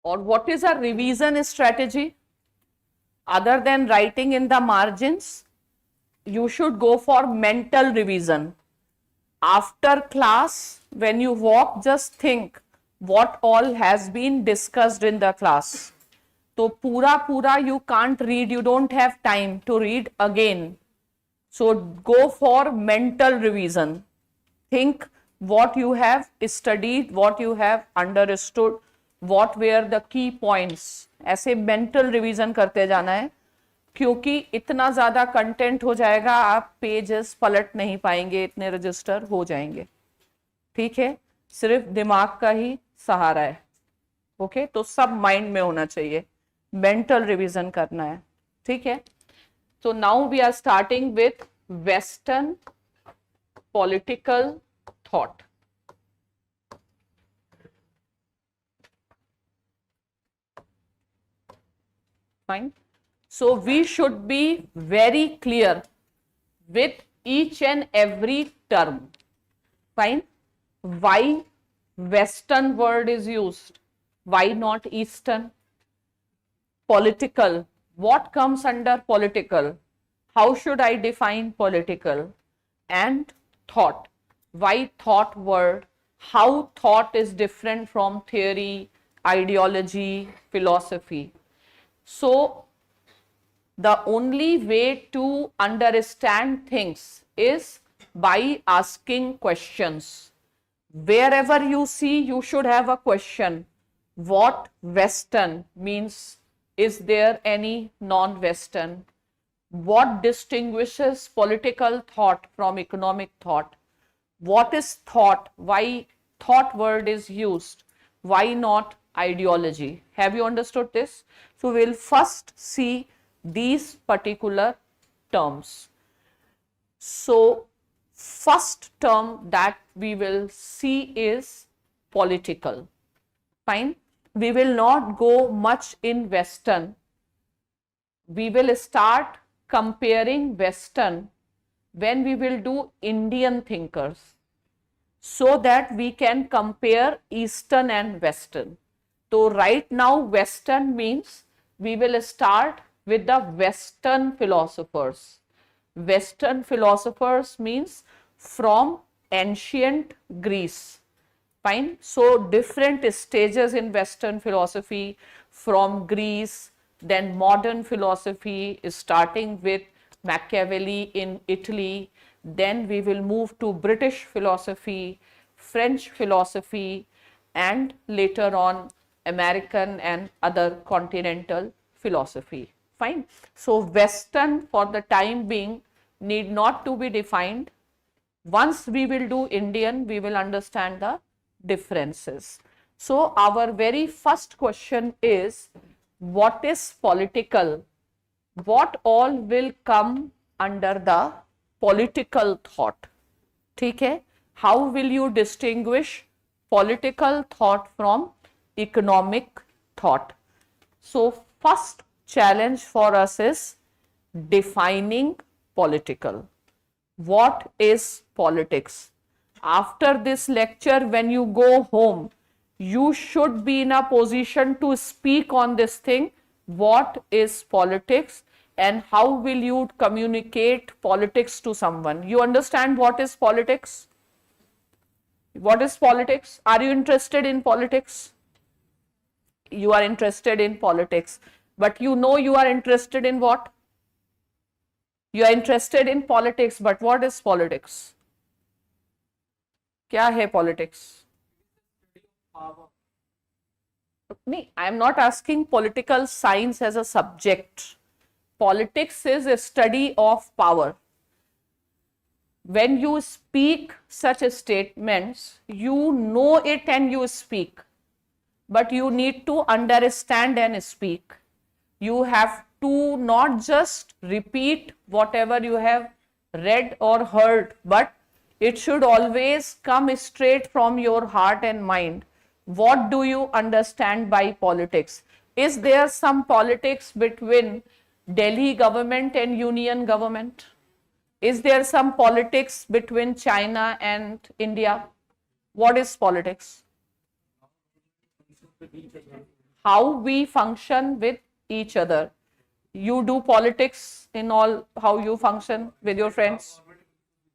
or what is a revision strategy? Other than writing in the margins, you should go for mental revision. After class, when you walk, just think what all has been discussed in the class. So pura you can't read, you don't have time to read again. So go for mental revision. Think what you have studied, what you have understood, what were the key points. ऐसे mental revision करते जाना है, क्योंकि इतना ज़्यादा content हो जाएगा, आप पेजेस पलट नहीं पाएंगे, इतने रजिस्टर हो जाएंगे. ठीक है, सिर्फ दिमाग का ही सहारा है. ओके, तो सब माइंड में होना चाहिए, मेंटल रिवीजन करना है. ठीक है, so now we are starting with Western political thought. Fine. So we should be very clear with each and every term. Fine. Why Western word is used? Why not Eastern? Political. What comes under political? How should I define political? And thought. Why thought word? How thought is different from theory, ideology, philosophy. So the only way to understand things is by asking questions. Wherever you see, you should have a question. What Western means? Is there any non-Western? What distinguishes political thought from economic thought? What is thought? Why thought word is used? Why not ideology? Have you understood this? So we'll first see these particular terms. So first term that we will see is political. Fine. We will not go much in Western. We will start comparing Western when we will do Indian thinkers, so that we can compare Eastern and Western. So right now Western means we will start with the Western philosophers. Western philosophers means from ancient Greece. Fine. So different stages in Western philosophy, from Greece, then modern philosophy is starting with Machiavelli in Italy, then we will move to British philosophy, French philosophy, and later on American and other continental philosophy. Fine. So Western for the time being need not to be defined. Once we will do Indian, we will understand the differences. So our very first question is, what is political? What all will come under the political thought? ठीक है? How will you distinguish political thought from economic thought? So first challenge for us is defining political. What is politics? After this lecture, when you go home, you should be in a position to speak on this thing. What is politics and how will you communicate politics to someone? You understand what is politics? What is politics? Are you interested in politics? You are interested in politics, but you know you are interested in what? You are interested in politics, but what is politics? क्या है politics? No, I am not asking political science as a subject. Politics is a study of power. When you speak such statements, you know it and you speak, but you need to understand and speak. You have to not just repeat whatever you have read or heard, but it should always come straight from your heart and mind. What do you understand by politics? Is there some politics between Delhi government and union government? Is there some politics between China and India? What is politics? how we function with each other. You do politics in all, how you function with your friends.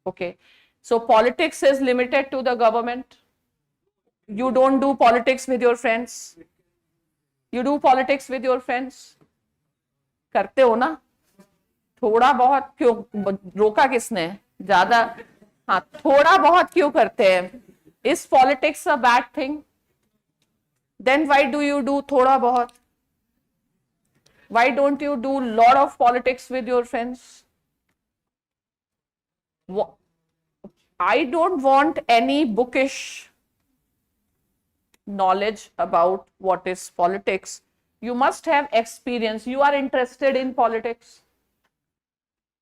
Okay, so politics is limited to the government. You don't do politics with your friends. You do politics with your friends. करते हो ना? थोड़ा बहुत क्यों? रोका किसने? ज्यादा? हाँ, थोड़ा बहुत क्यों करते हैं? Is politics a bad thing? Then why do you do थोड़ा बहुत? Why don't you do lot of politics with your friends? I don't want any bookish knowledge about what is politics. You must have experience. You are interested in politics.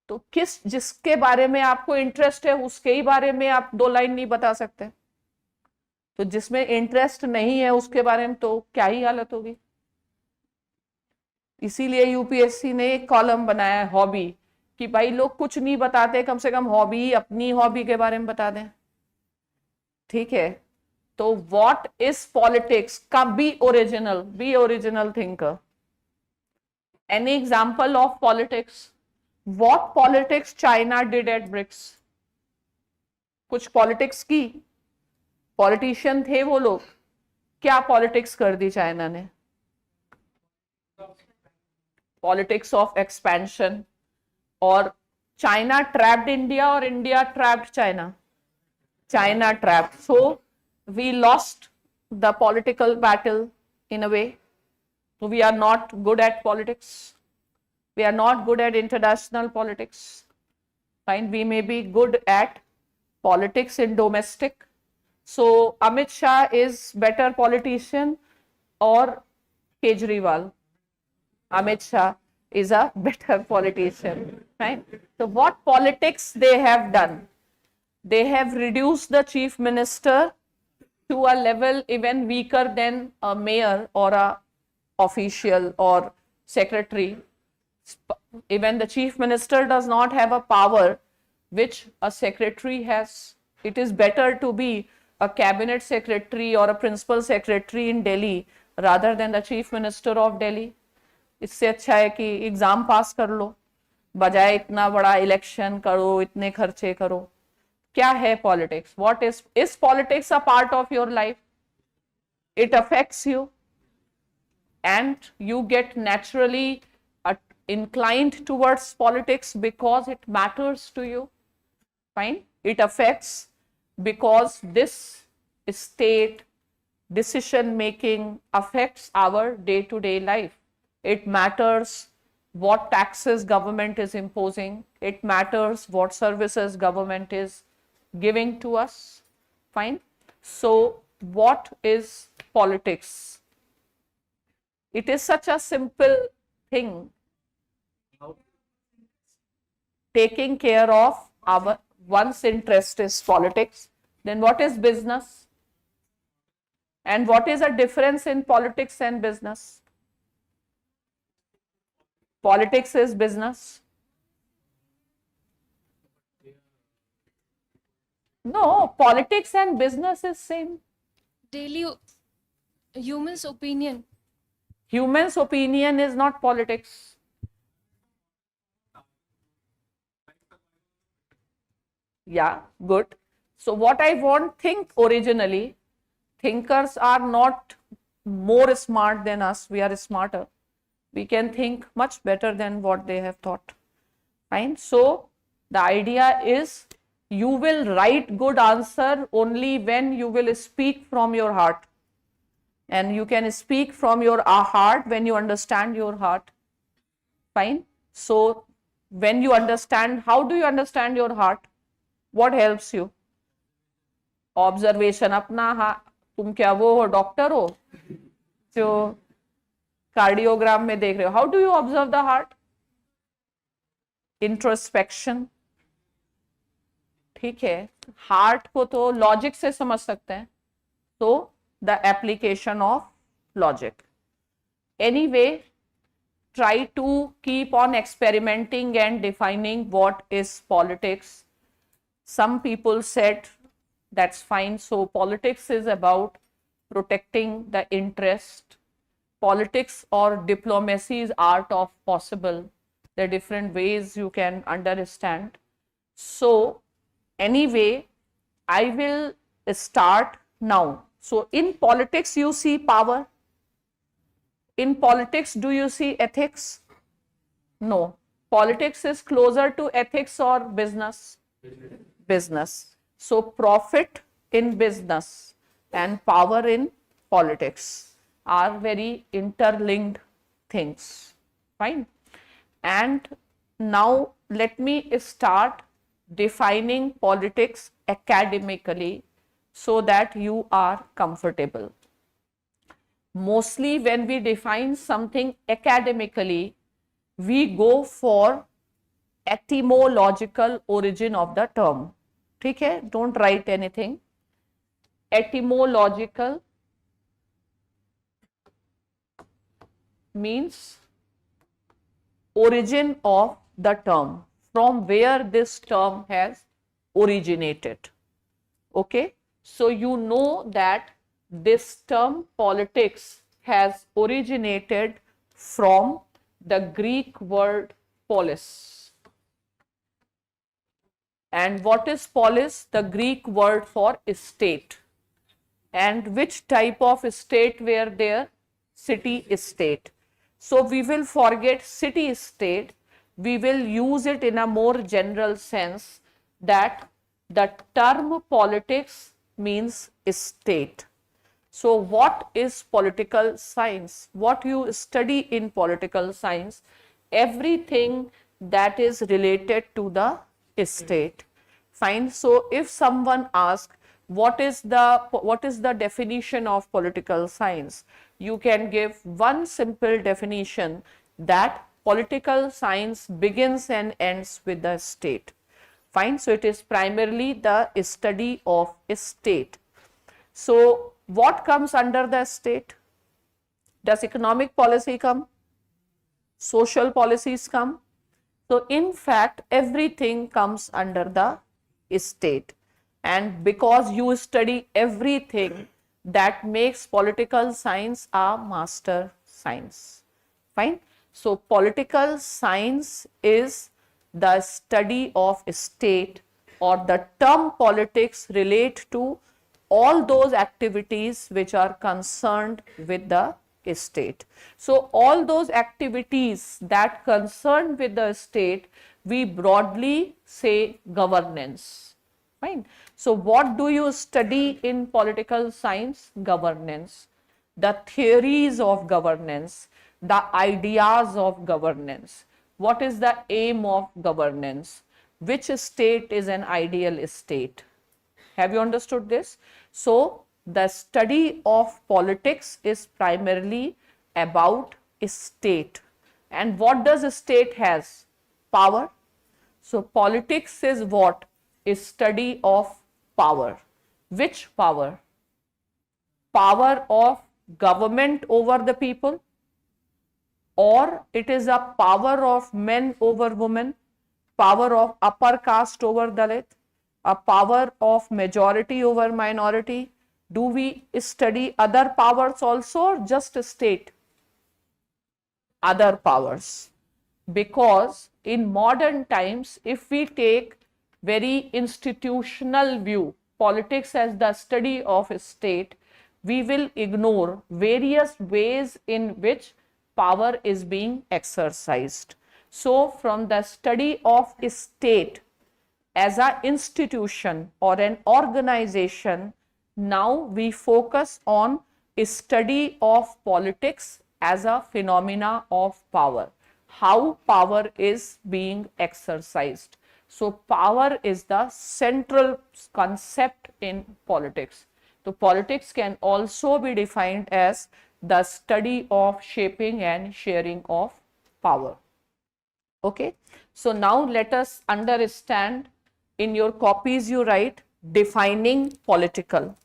तो जिसके बारे में आपको interest है उसके ही बारे में आप 2 लाइन नहीं बता सकते. तो जिसमें इंटरेस्ट नहीं है उसके बारे में तो क्या ही हालत होगी. इसीलिए यूपीएससी ने एक कॉलम बनाया है हॉबी, कि भाई लोग कुछ नहीं बताते, कम से कम हॉबी, अपनी हॉबी के बारे में बता दें. ठीक है, तो व्हाट इज पॉलिटिक्स का be original thinker. Any example of politics? What politics China did at BRICS? कुछ पॉलिटिक्स की, पॉलिटिशियन थे वो लोग, क्या पॉलिटिक्स कर दी चाइना ने? Politics of expansion. और चाइना ट्रैप्ड इंडिया और India trapped China? China trapped. So we lost the political battle in a way. So we are not good at politics. We are not good at international politics. Fine, we may be good at politics in domestic. So Amit Shah is better politician or Kejriwal? Amit Shah is a better politician. Right? So what politics they have done? They have reduced the chief minister to a level even weaker than a mayor or a official or secretary. Even the chief minister does not have a power which a secretary has. It is better to be a cabinet secretary or a principal secretary in Delhi rather than the chief minister of Delhi. इससे अच्छा है कि exam पास कर लो, बजाय इतना बड़ा election करो, इतने खर्चे करो. क्या है politics? What is politics a part of your life? It affects you and you get naturally inclined towards politics because it matters to you. Fine, it affects because this state decision making affects our day-to-day life. It matters what taxes government is imposing. It matters what services government is giving to us. Fine. So what is politics? It is such a simple thing. Taking care of our one's interest is politics. Then what is business? And what is the difference in politics and business? Politics is business. No, politics and business is same. Daily human's opinion. Human's opinion is not politics. Yeah, good. So what I want, think originally. Thinkers are not more smart than us. We are smarter. We can think much better than what they have thought. Fine. So the idea is you will write good answer only when you will speak from your heart. And you can speak from your heart when you understand your heart. Fine. So when you understand, how do you understand your heart? What helps you? Observation. अपना तुम क्या वो हो, doctor हो जो cardiogram में देख रहे हो? How do you observe the heart? Introspection. ठीक है, हार्ट को तो लॉजिक से समझ सकते हैं, तो the application of logic. Anyway, try to keep on experimenting and defining what is politics. Some people said that's fine. So politics is about protecting the interest politics or diplomacy is art of possible. There are different ways you can understand. So anyway, I will start now. So in politics you see power. In politics do you see ethics? No. Politics is closer to ethics or business? Business. So profit in business and power in politics are very interlinked things. Fine. And now let me start defining politics academically so that you are comfortable. Mostly when we define something academically, we go for etymological origin of the term. ठीक है? Don't write anything. Etymological means origin of the term, from where this term has originated. Okay, so you know that this term politics has originated from the Greek word polis. And what is polis? The Greek word for state. And which type of state were there? City state. So we will forget city state. We will use it in a more general sense that the term politics means state. So what is political science? What you study in political science? Everything that is related to the state. Fine. So if someone asks what is the definition of political science, you can give one simple definition, that political science begins and ends with the state. Fine. So it is primarily the study of a state. So what comes under the state? Does economic policy come? Social policies come? So in fact, everything comes under the state. And because you study everything, that makes political science a master science. Fine. So political science is the study of state, or the term politics relate to all those activities which are concerned with the state. So all those activities that concern with the state, we broadly say governance. Fine. So what do you study in political science? Governance. The theories of governance, the ideas of governance. What is the aim of governance? Which state is an ideal state? Have you understood this? So the study of politics is primarily about a state. And what does a state has? Power. So politics is what? A study of power. Which power? Power of government over the people, or it is a power of men over women, power of upper caste over Dalit, a power of majority over minority. Do we study other powers also, or just state? Other powers. Because in modern times, if we take very institutional view, politics as the study of a state, we will ignore various ways in which power is being exercised. So from the study of a state as an institution or an organization, now we focus on a study of politics as a phenomena of power, how power is being exercised. So power is the central concept in politics. So politics can also be defined as the study of shaping and sharing of power. Okay. So now let us understand. In your copies you write defining political.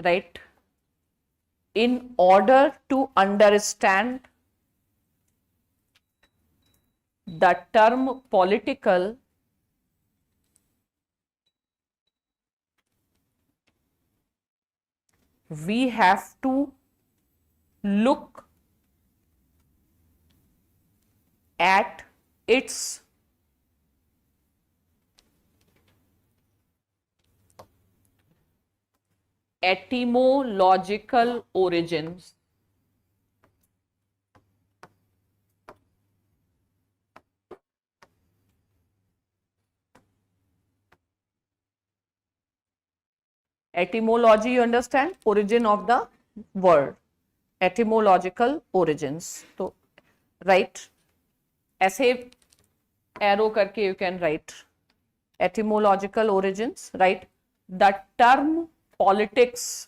Right. In order to understand the term political we have to look at its etymological origins. Etymology, you understand? Origin of the word. Etymological origins. So, write. ऐसे arrow करके you can write. Etymological origins, right? The term politics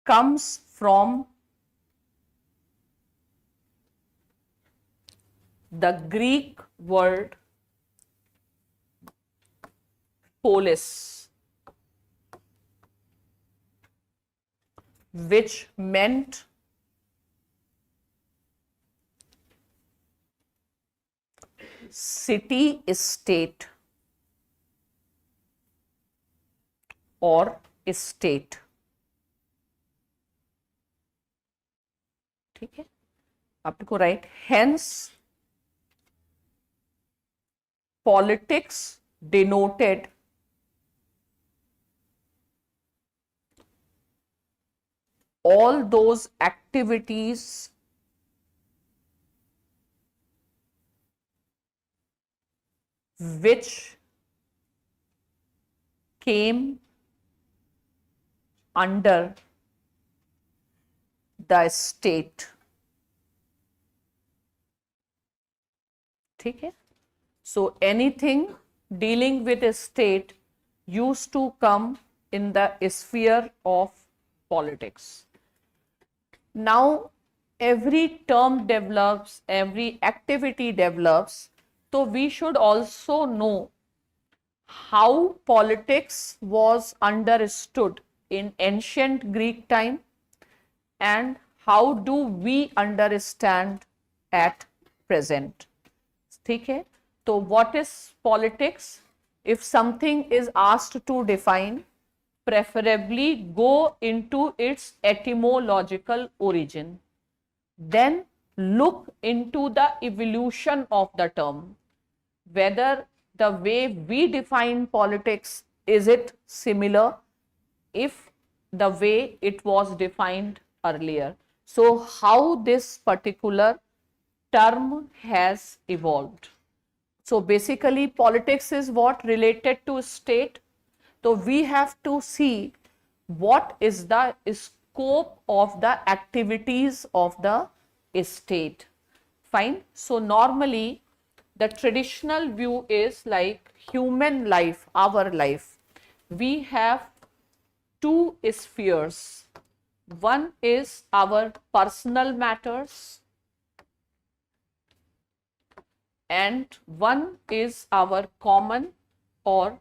comes from the Greek word polis, which meant city state or state. ठीक है, आपको right. Hence, politics denoted all those activities which came under the state. ठीक है, so anything dealing with a state used to come in the sphere of politics. Now every term develops, every activity develops, so we should also know how politics was understood in ancient Greek time and how do we understand at present. ठीक है, तो what is politics? If something is asked to define, preferably go into its etymological origin, then look into the evolution of the term, whether the way we define politics, is it similar if the way it was defined earlier. So how this particular term has evolved. So basically politics is what? Related to state. So we have to see what is the scope of the activities of the state. Fine. So normally the traditional view is like human life, our life. We have two spheres. One is our personal matters and one is our common or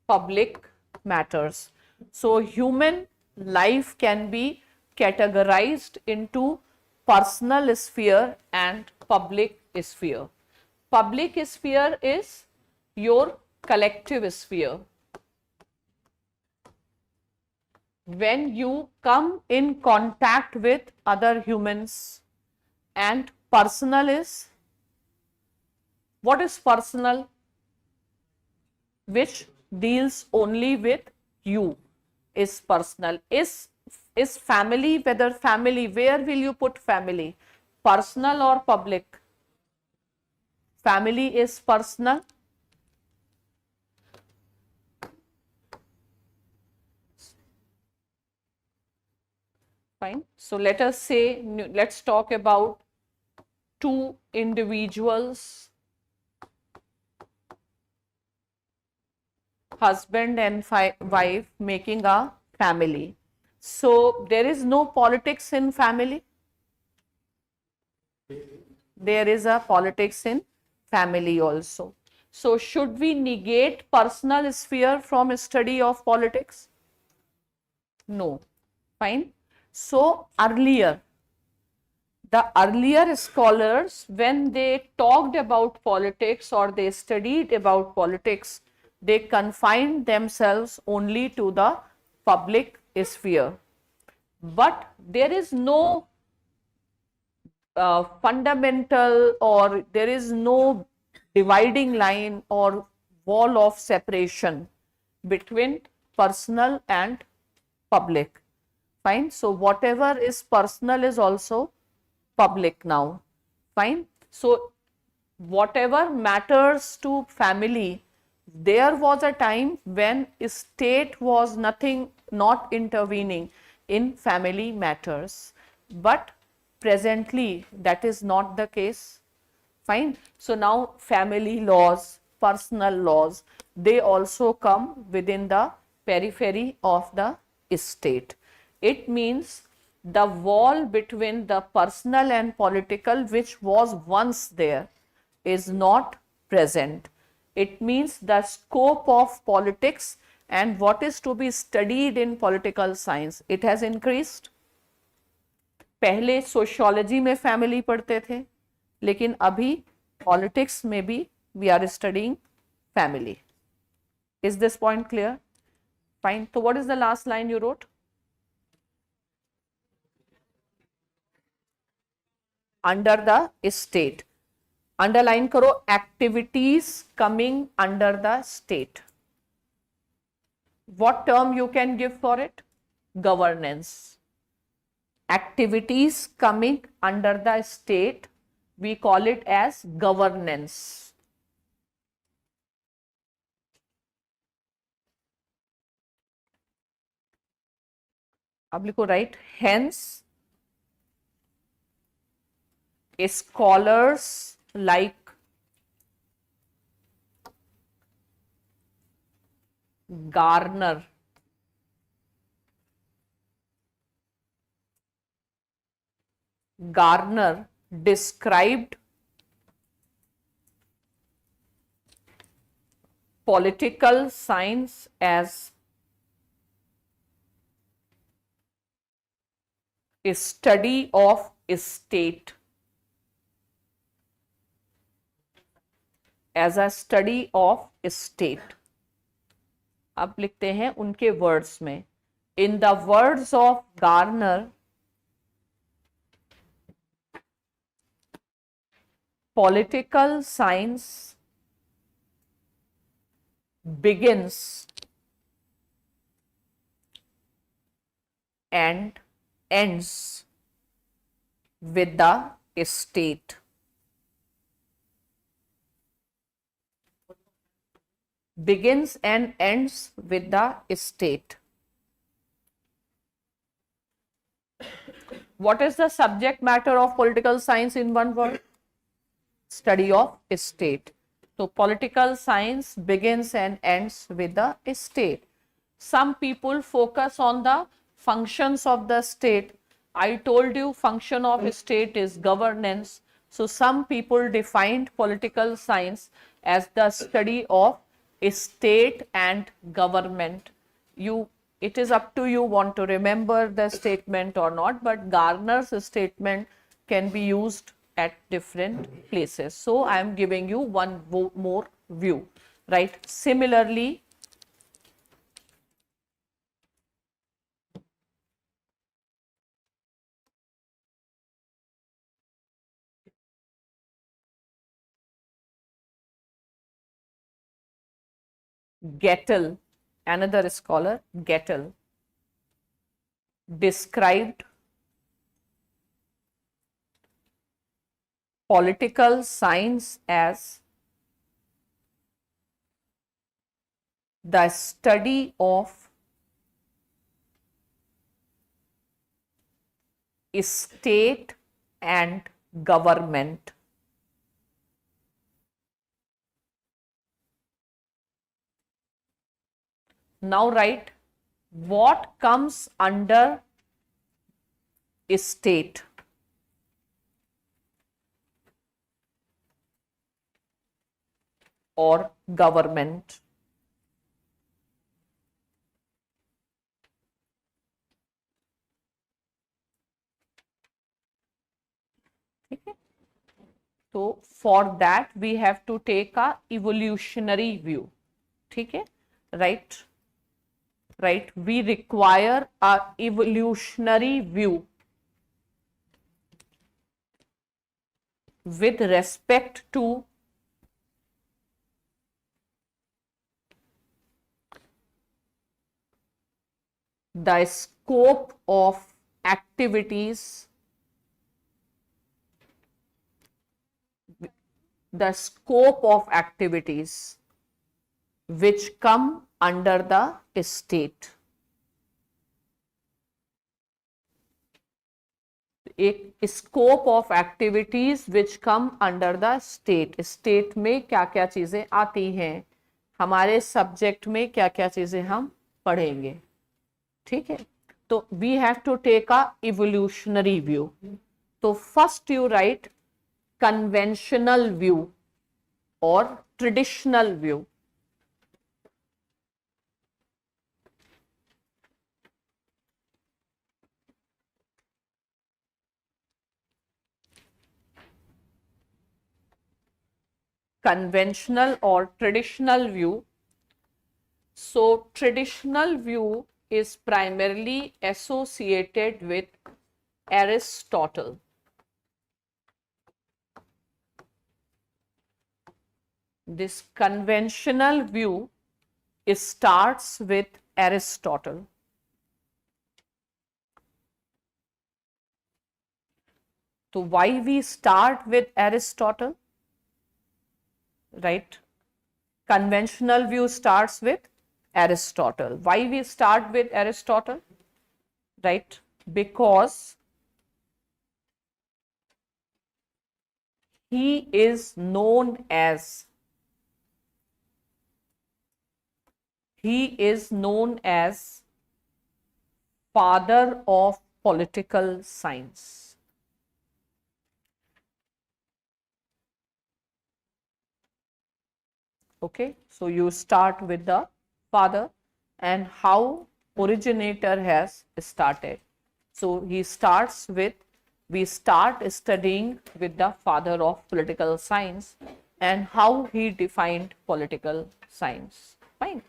public matters. So human life can be categorized into personal sphere and public sphere. Public sphere is your collective sphere. When you come in contact with other humans, and personal is, what is personal? Which deals only with you is personal. Is family, whether family, where will you put family? Personal or public? Family is personal. Fine. So let us say, let's talk about two individuals, husband and wife, making a family. So there is no politics in family. There is a politics in family also. So should we negate personal sphere from study of politics? No. Fine. So earlier The earlier scholars, when they talked about politics or they studied about politics, they confined themselves only to the public sphere. But there is no fundamental, or there is no dividing line or wall of separation between personal and public. Fine. So whatever is personal is also public now. Fine. So whatever matters to family, there was a time when state was nothing, not intervening in family matters, but presently that is not the case. Fine. So now family laws, personal laws, they also come within the periphery of the state. It means the wall between the personal and political, which was once there, is not present. It means the scope of politics and what is to be studied in political science, it has increased. पहले sociology में family पढ़ते थे, लेकिन अभी politics में भी we are studying family. Is this point clear? Fine. So what is the last line you wrote? Under the state. Underline करो, activities coming under the state. What term you can give for it? Governance. Activities coming under the state, we call it as governance. अब लिखो, right? Hence, scholars like Garner, described political science as a study of state, as a study of state. अब लिखते हैं उनके words में, in the words of Garner, political science begins and ends with the state. Begins and ends with the state. What is the subject matter of political science in one word? Study of state. So political science begins and ends with the state. Some people focus on the functions of the state. I told you function of state is governance. So some people defined political science as the study of state and government. It is up to you want to remember the statement or not, but Garner's statement can be used at different places. So I am giving you one more view, right? Similarly, Gettel, another scholar, Gettel, described political science as the study of state and government. Now write what comes under state. Or government. ठीक है, तो for that we have to take a evolutionary view. ठीक है, right, right, we require a evolutionary view with respect to the scope of activities, the scope of activities which come under the state. एक scope of activities which come under the state. State में क्या क्या चीजें आती हैं, हमारे subject में क्या क्या चीजें हम पढ़ेंगे. ठीक है, तो we have to take a evolutionary view. तो first you write conventional view और traditional view. Conventional or traditional view. So traditional view is primarily associated with Aristotle. This conventional view starts with Aristotle. So why we start with Aristotle? Right, conventional view starts with Aristotle. Why we start with Aristotle? Right, because he is known as father of political science. Okay, so you start with the father and how originator has started. So we start studying with the father of political science and how he defined political science. Fine.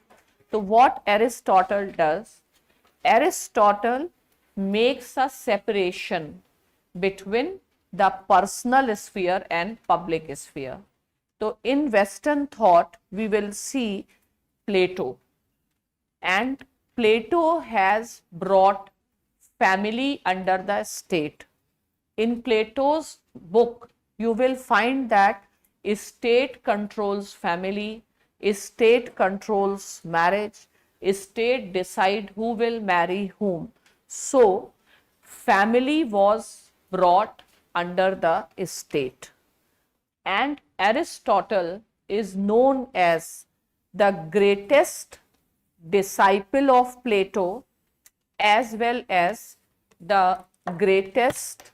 So what Aristotle does, Aristotle makes a separation between the personal sphere and public sphere. So in Western thought, we will see Plato, and Plato has brought family under the state. In Plato's book, you will find that state controls family, state controls marriage, state decide who will marry whom. So family was brought under the state. And Aristotle is known as the greatest disciple of Plato as well as the greatest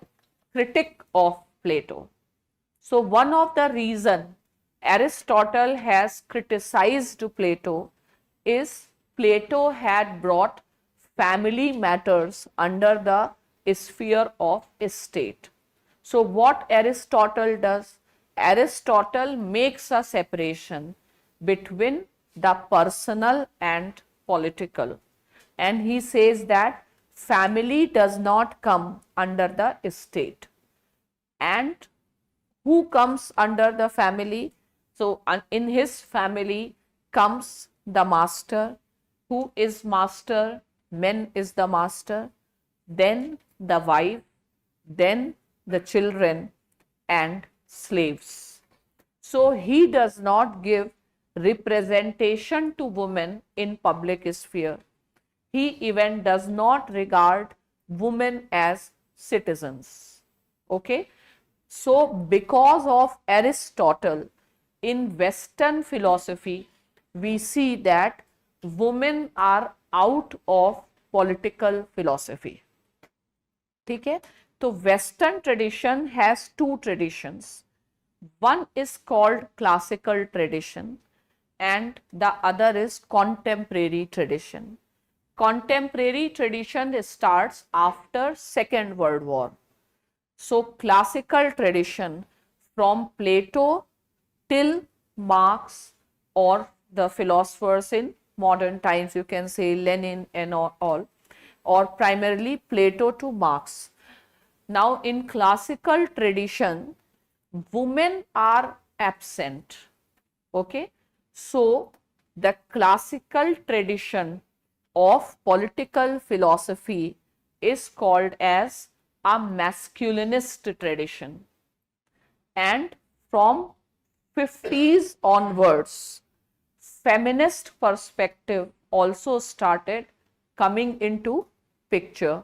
critic of Plato. So one of the reason Aristotle has criticized Plato is Plato had brought family matters under the sphere of state. So what Aristotle does, Aristotle makes a separation between the personal and political, and he says that family does not come under the state. And who comes under the family? So in his family comes the master. Who is master? Men is the master, then the wife, then the children and slaves. So he does not give representation to women in public sphere. He even does not regard women as citizens. Okay, so because of Aristotle, in Western philosophy we see that women are out of political philosophy. ठीक है, तो Western tradition has two traditions. One is called classical tradition and the other is contemporary tradition. Contemporary tradition starts after Second World War. So classical tradition from Plato till Marx, or the philosophers in modern times, you can say Lenin and all, or primarily Plato to Marx. Now in classical tradition, women are absent. Okay, so the classical tradition of political philosophy is called as a masculinist tradition, and from 50s onwards, feminist perspective also started coming into picture.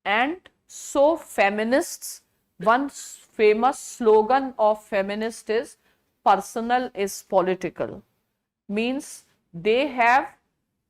And so feminists, one famous slogan of feminist is personal is political, means they have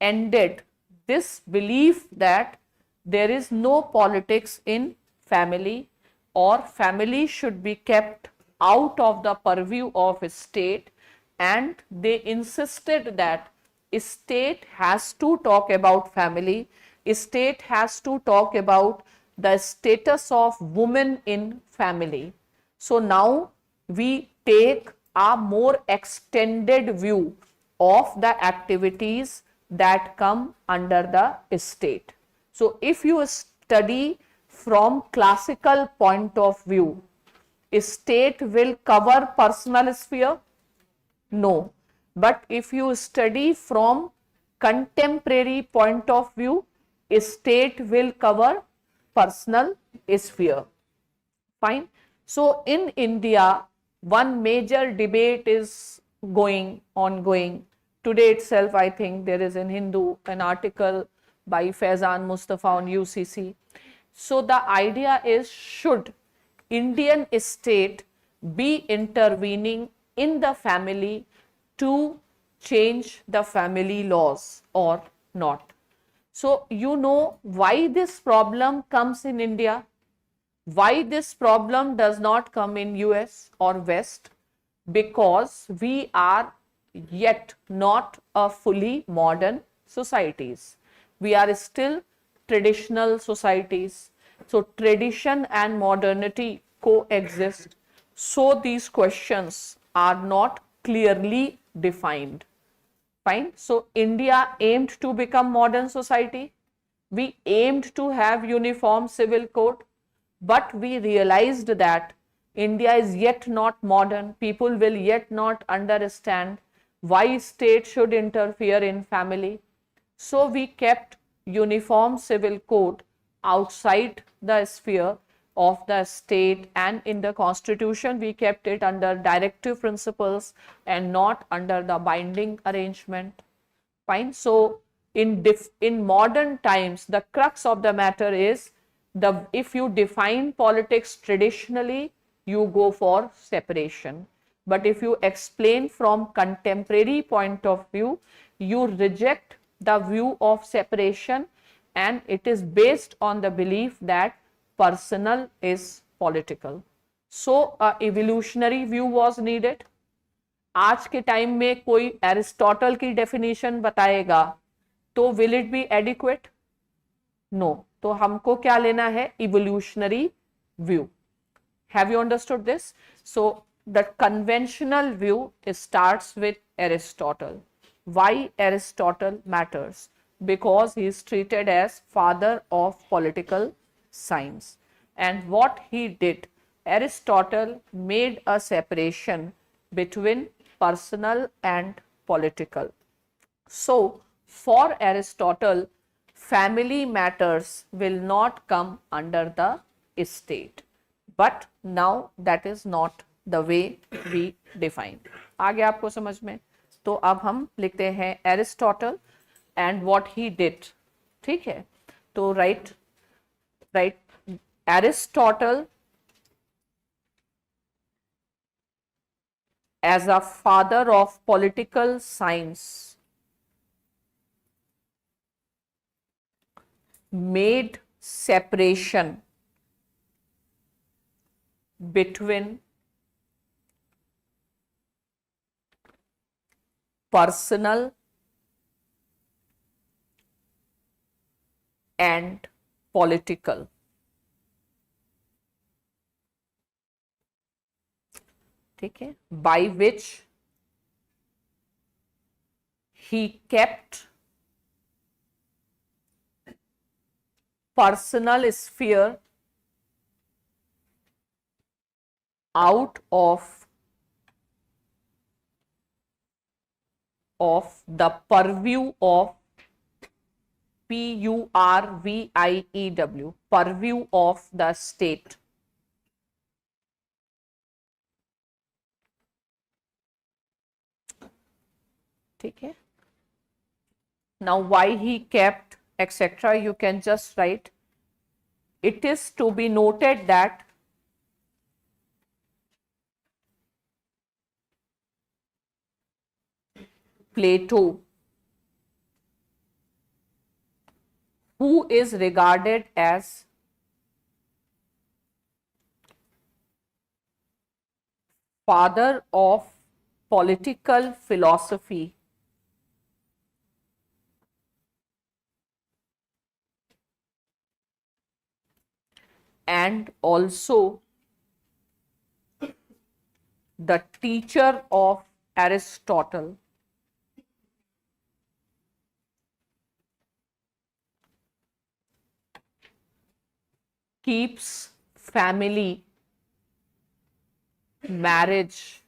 ended this belief that there is no politics in family, or family should be kept out of the purview of state, and they insisted that state has to talk about family, state has to talk about the status of women in family. So now we take a more extended view of the activities that come under the state. So if you study from classical point of view, state will cover personal sphere? No. But if you study from contemporary point of view, state will cover personal sphere. Fine. So in India, one major debate is ongoing. Today itself, I think there is in Hindu an article by Faizan Mustafa on UCC. So the idea is, should Indian state be intervening in the family to change the family laws or not? So you know why this problem comes in India? Why this problem does not come in US or West? Because we are yet not a fully modern societies. We are still traditional societies. So tradition and modernity coexist. So these questions are not clearly defined. Fine. So India aimed to become modern society. We aimed to have uniform civil code, but we realized that India is yet not modern. People will yet not understand why state should interfere in family. So we kept uniform civil code outside the sphere of the state, and in the constitution we kept it under directive principles and not under the binding arrangement. Fine. So in modern times, the crux of the matter is, the if you define politics traditionally, you go for separation. But if you explain from contemporary point of view, you reject the view of separation, and it is based on the belief that personal is political. So a evolutionary view was needed. आज के time में कोई Aristotle की definition बताएगा तो will it be adequate? No. तो हमको क्या लेना है? Evolutionary view. Have you understood this? So the conventional view starts with Aristotle. Why Aristotle matters? Because he is treated as father of political science. And what he did, Aristotle made a separation between personal and political. So for Aristotle, family matters will not come under the state. But now that is not the way we define. आ गया आपको समझ में? तो अब हम लिखते हैं Aristotle and what he did. ठीक है? तो right Aristotle as a father of political science made separation between personal and political. ठीक है, by which he kept personal sphere out of the purview of PURVIEW, purview of the state. ठीक है. Now why he kept etc. you can just write. It is to be noted that Plato, who is regarded as father of political philosophy, and also the teacher of Aristotle, keeps family, marriage,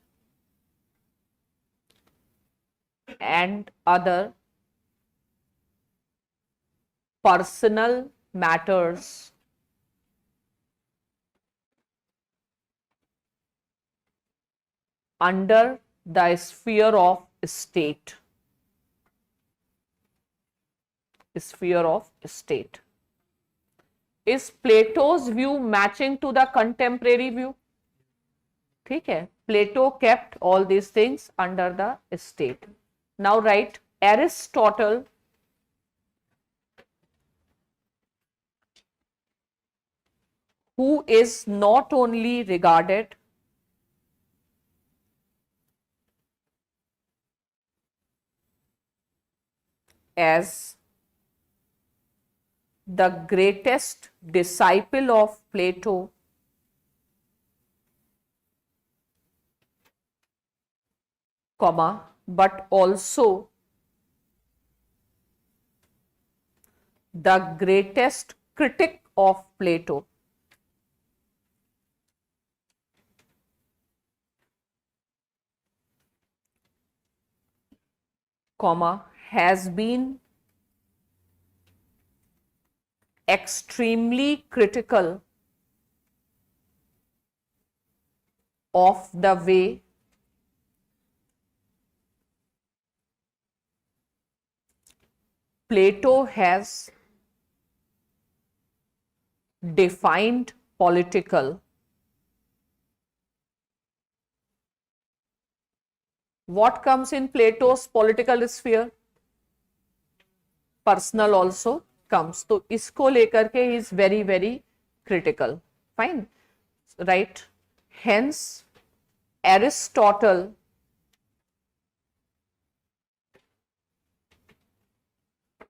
and other personal matters under the sphere of state. Sphere of state. Is Plato's view matching to the contemporary view? ठीक है, Plato kept all these things under the state. Now write Aristotle who is not only regarded as the greatest disciple of Plato, comma, but also the greatest critic of Plato. Comma, has been extremely critical of the way Plato has defined political. What comes in Plato's political sphere? Personal also comes. तो इसको लेकर के he is very very critical. Fine, right? Hence Aristotle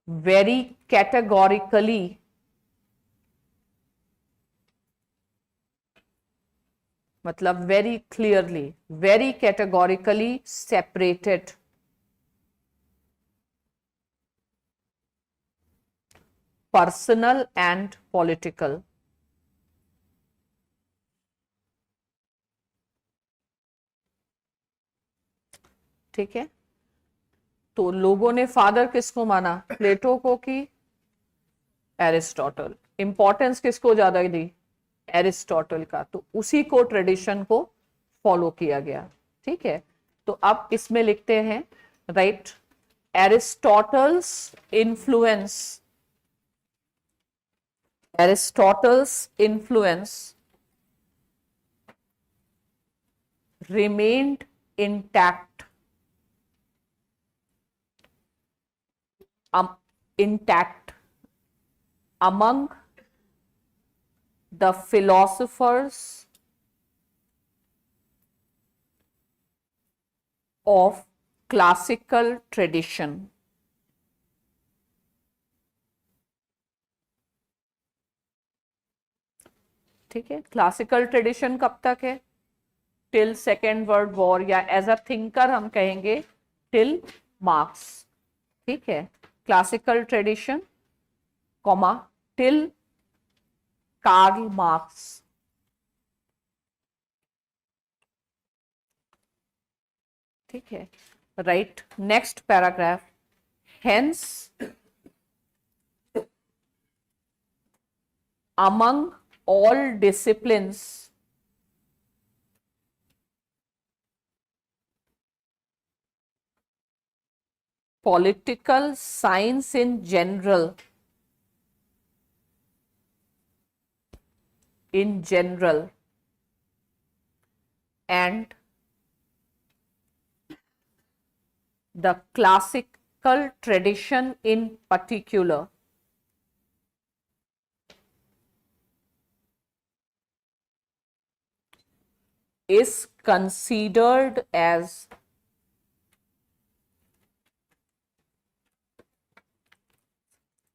very categorically मतलब very clearly, very categorically separated personal and political. ठीक है, तो लोगों ने फादर किसको माना, प्लेटो को कि एरिस्टोटल? इंपॉर्टेंस किसको ज्यादा दी, एरिस्टोटल का, तो उसी को ट्रेडिशन को फॉलो किया गया. ठीक है, तो अब इसमें लिखते हैं right Aristotle's influence remained intact among the philosophers of classical tradition. ठीक है, क्लासिकल ट्रेडिशन कब तक है, till second world war, या एज अ थिंकर हम कहेंगे till मार्क्स, ठीक है, classical tradition comma till Karl Marx, ठीक है, right. Next paragraph, hence among all disciplines political science in general and the classical tradition in particular is considered as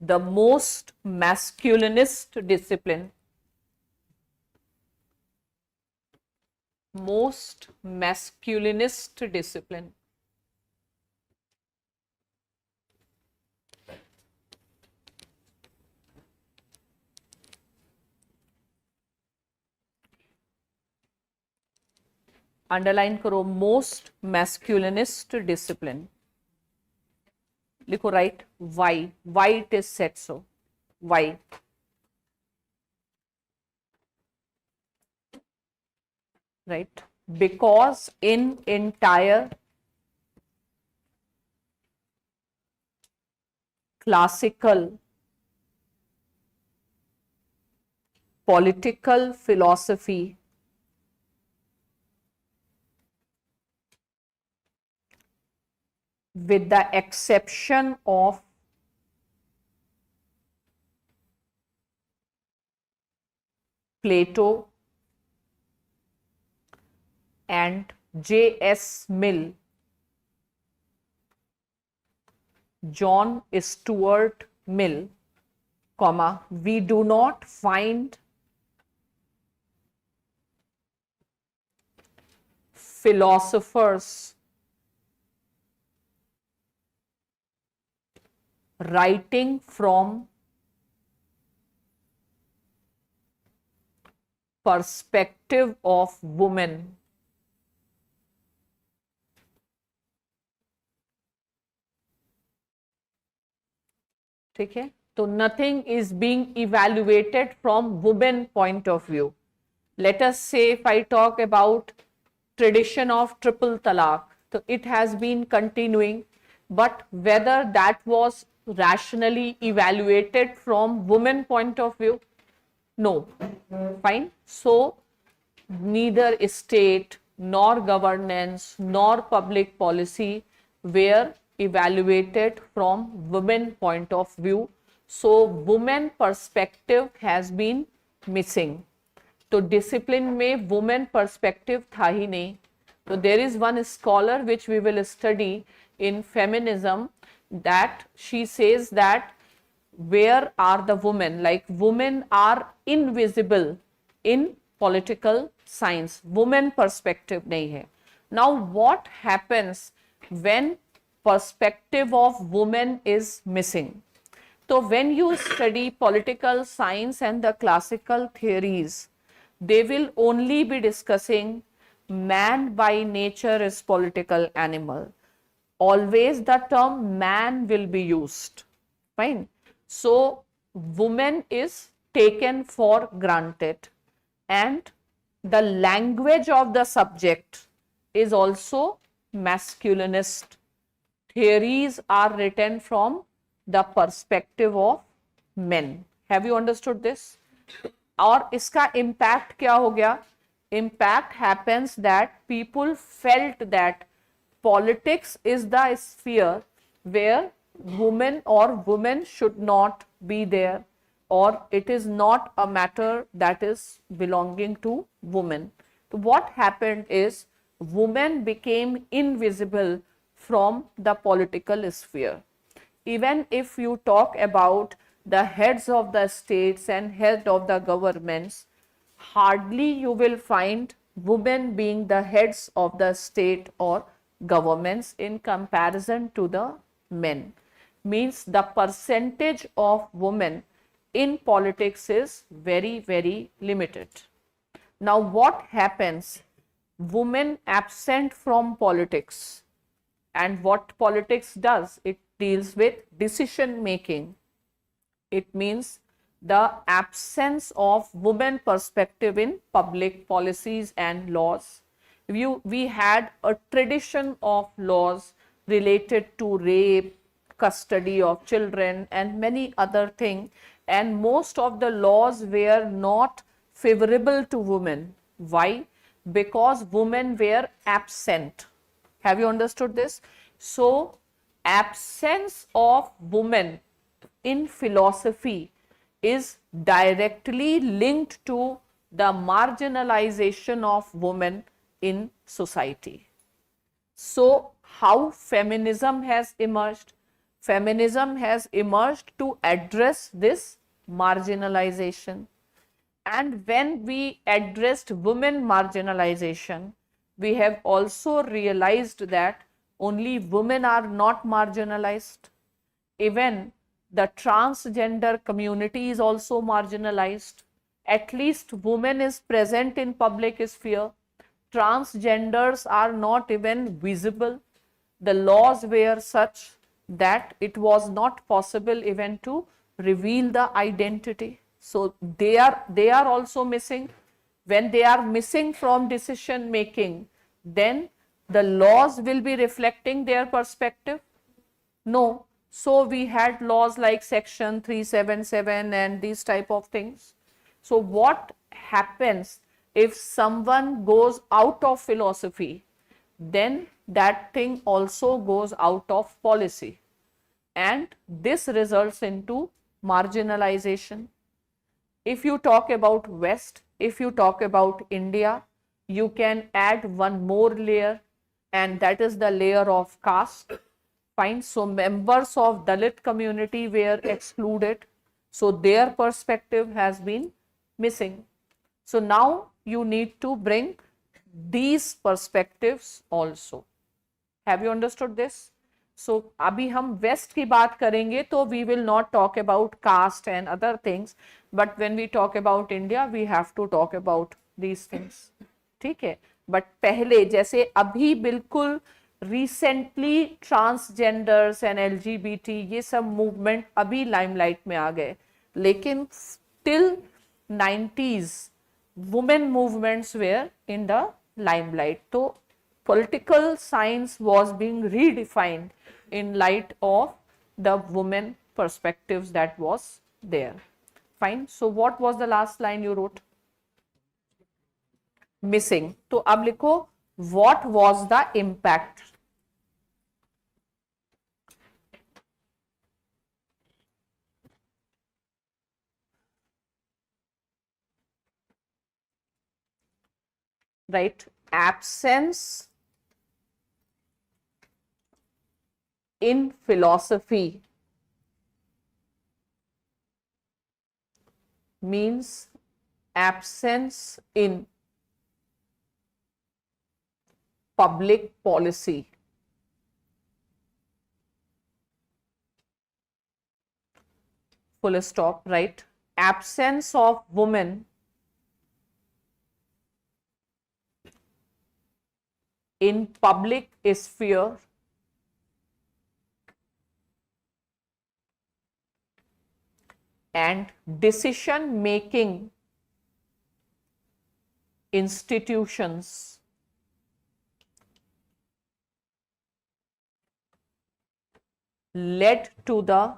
the most masculinist discipline. Most masculinist discipline. Underline करो, most masculinist discipline. लिखो right, why it is set so, why. Right, because in entire classical political philosophy with the exception of Plato and J.S. Mill, John Stuart Mill, comma, we do not find philosophers writing from perspective of women. ठीक है, तो nothing is being evaluated from women point of view. Let us say if I talk about tradition of triple talaq, so it has been continuing, but whether that was rationally evaluated from women point of view, no. Fine. So neither state nor governance nor public policy were evaluated from women point of view, so women perspective has been missing. तो discipline में women perspective था ही नहीं. तो there is one scholar which we will study in feminism that she says that where are the women, like women are invisible in political science, women perspective nahi hai. Now what happens when perspective of women is missing? So when you study political science and the classical theories, they will only be discussing man by nature is political animal. Always the term man will be used. Fine. So woman is taken for granted and the language of the subject is also masculinist. Theories are written from the perspective of men. Have you understood this? और इसका impact क्या हो गया? Impact happens that people felt that politics is the sphere where women should not be there, or it is not a matter that is belonging to women. So what happened is women became invisible from the political sphere. Even if you talk about the heads of the states and head of the governments, hardly you will find women being the heads of the state or governments in comparison to the men, means the percentage of women in politics is very, very limited. Now, what happens? Women absent from politics, and what politics does? It deals with decision making. It means the absence of women perspective in public policies and laws. We had a tradition of laws related to rape, custody of children, and many other things, and most of the laws were not favorable to women. Why? Because women were absent. Have you understood this? So, absence of women in philosophy is directly linked to the marginalization of women in society. So, how feminism has emerged? Feminism has emerged to address this marginalization. And when we addressed women marginalization, we have also realized that only women are not marginalized. Even the transgender community is also marginalized. At least women is present in public sphere. Transgenders are not even visible. The laws were such that it was not possible even to reveal the identity. So they are also missing. When they are missing from decision making, then the laws will be reflecting their perspective. No. So we had laws like section 377 and these type of things. So what happens if someone goes out of philosophy? Then that thing also goes out of policy, and this results into marginalization. If you talk about West, if you talk about India, you can add one more layer, and that is the layer of caste. Fine. So members of Dalit community were excluded. So their perspective has been missing. So now you need to bring these perspectives also. Have you understood this? So अभी हम West की बात करेंगे तो we will not talk about caste and other things, but when we talk about India we have to talk about these things. ठीक है. But पहले जैसे अभी बिल्कुल रिसेंटली ट्रांसजेंडर्स एंड LGBT ये सब मूवमेंट अभी लाइमलाइट में आ गए, लेकिन till 90s women movements were in the limelight. तो political science was being redefined in light of the women perspectives that was there. Fine. So what was the last line you wrote? Missing. तो अब लिखो what was the impact? Right. Absence in philosophy means absence in public policy. Full stop, right? Absence of women in public sphere and decision making institutions led to the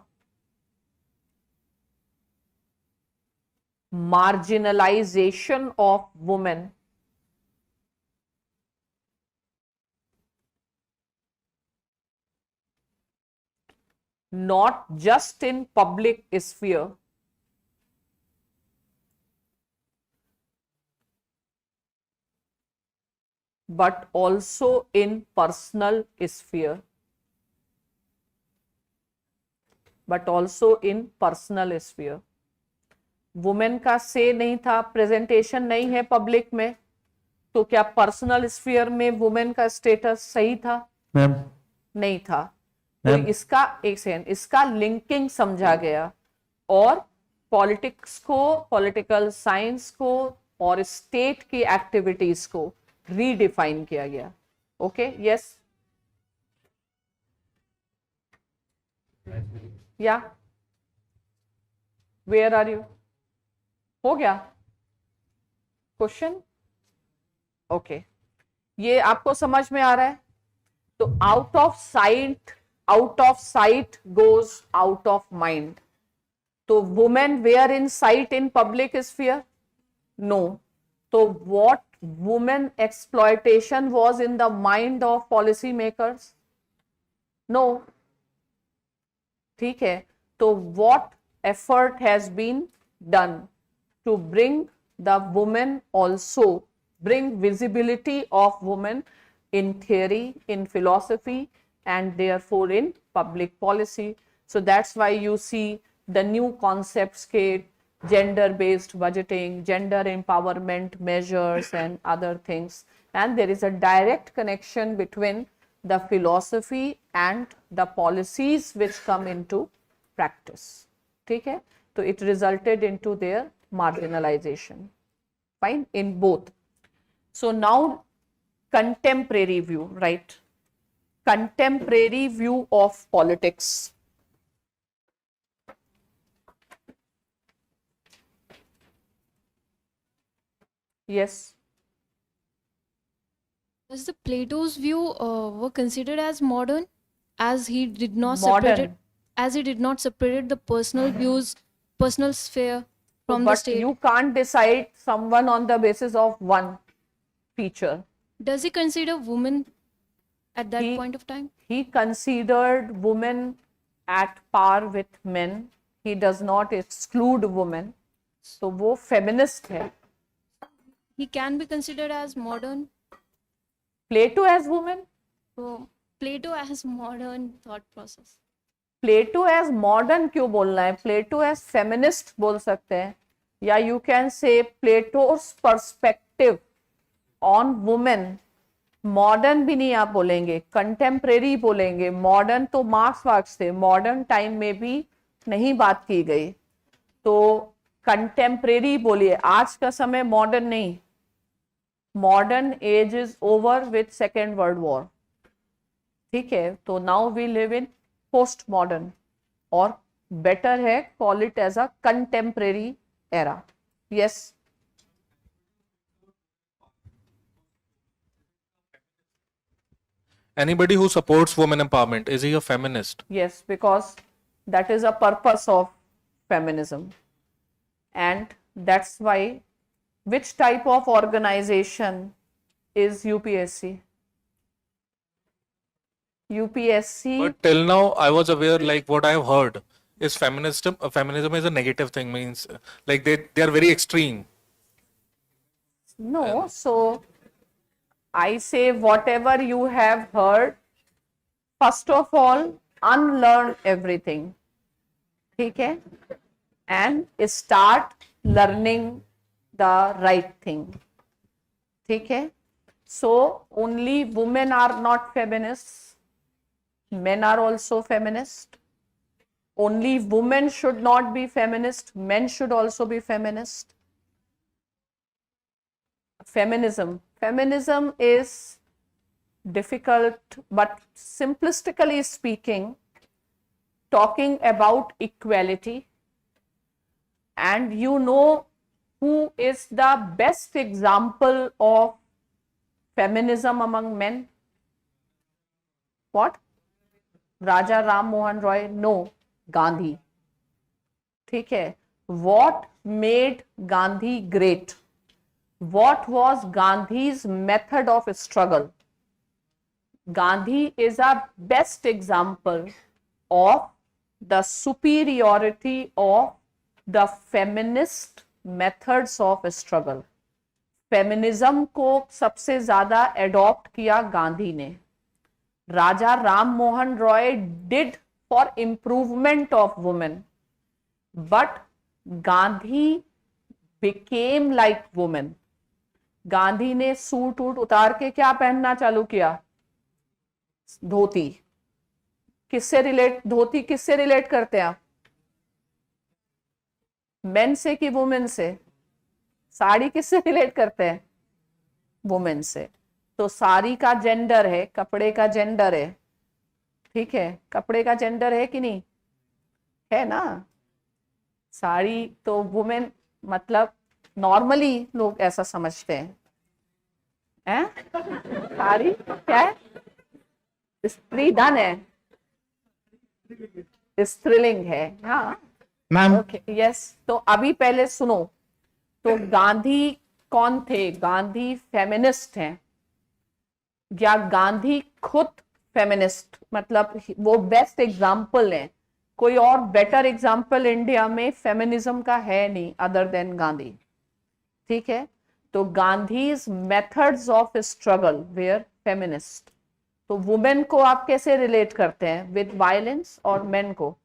marginalization of women not just in public sphere but also in personal sphere. But also in personal sphere. Women का से नहीं था, presentation नहीं है public में, तो क्या personal sphere में वुमेन का स्टेटस सही था? मैम नहीं था। तो मैम इसका एक सेकेंड, इसका लिंकिंग समझा गया और पॉलिटिक्स को, पॉलिटिकल साइंस को और स्टेट की एक्टिविटीज को रीडिफाइन किया गया. ओके, यस, या वेयर आर यू? हो गया क्वेश्चन? ओके, ये आपको समझ में आ रहा है? तो out of sight goes out of mind. तो women were in sight in public sphere? No. तो what women exploitation was in the mind of policy makers? No. ठीक है, तो what effort has been done to bring the women also, bring visibility of women in theory, in philosophy, and therefore in public policy. So that's why you see the new concepts ke gender based budgeting, gender empowerment measures and other things, and there is a direct connection between the philosophy and the policies which come into practice. ठीक है, तो it resulted into their marginalization. Fine, in both. So now contemporary view, right? Contemporary view of politics. Yes. Does the Plato's view were considered as modern, as he did not Modern. separate, as he did not separate the personal views, personal sphere from the But state? you can't decide someone on the basis of one feature. Does he consider women at that point of time? He considered women at par with men. He does not exclude women. So वो feminist है. He can be considered as modern. Plato as woman? So Plato as modern thought process. Plato as modern क्यों बोलना है? प्लेटो as feminist बोल सकते हैं, या you can say plateaus perspective on women. Modern भी नहीं आप बोलेंगे, कंटेम्परेरी बोलेंगे. मॉडर्न तो मार्क्स थे, मॉडर्न टाइम में भी नहीं बात की गई, तो कंटेम्परेरी बोलिए. आज का समय मॉडर्न नहीं, modern age is over with second world war. ठीक है, तो now we live in post modern, और बेटर है call it as a contemporary era. Yes, Anybody who supports women empowerment, is he a feminist? yes, because that is a purpose of feminism, and that's why which type of organization is UPSC? UPSC. But till now, I was aware, like what I have heard, is feminism is a negative thing, means like they are very extreme. No, so I say whatever you have heard, first of all, unlearn everything. ठीक है, and start learning the right thing. ठीक है, so only women are not feminists, men are also feminist. Only women should not be feminist, men should also be feminist. Feminism is difficult, but simplistically speaking, talking about equality. And you know who is the best example of feminism among men? What? Raja Ram Mohan Roy? No, Gandhi. ठीक है, what made Gandhi great? What was Gandhi's method of struggle? Gandhi is a best example of the superiority of the feminist methods of struggle. Feminism को सबसे ज्यादा adopt किया गांधी ने. Raja Ram Mohan Roy did for improvement of women, but Gandhi became like women. Gandhi ने suit वूट उतार के क्या पहनना चालू किया? धोती। धोती किससे रिलेट करते हैं आप? मेन से कि वुमेन से? साड़ी किससे रिलेट करते हैं? वुमेन से। तो साड़ी का जेंडर है, कपड़े का जेंडर है, ठीक है, कपड़े का जेंडर है कि नहीं है ना? साड़ी तो वुमेन, मतलब नॉर्मली लोग ऐसा समझते हैं, साड़ी क्या है? स्त्री धन है, स्त्रीलिंग है। हाँ मैम ओके यस। तो अभी पहले सुनो, तो गांधी कौन थे? गांधी फेमिनिस्ट हैं, या गांधी खुद फेमिनिस्ट, मतलब वो बेस्ट एग्जाम्पल है? कोई और बेटर एग्जाम्पल इंडिया में फेमिनिज्म का है नहीं अदर देन गांधी, ठीक है? तो Gandhi's methods of struggle were feminist. तो वुमेन को आप कैसे रिलेट करते हैं? विद वायलेंस, और मेन को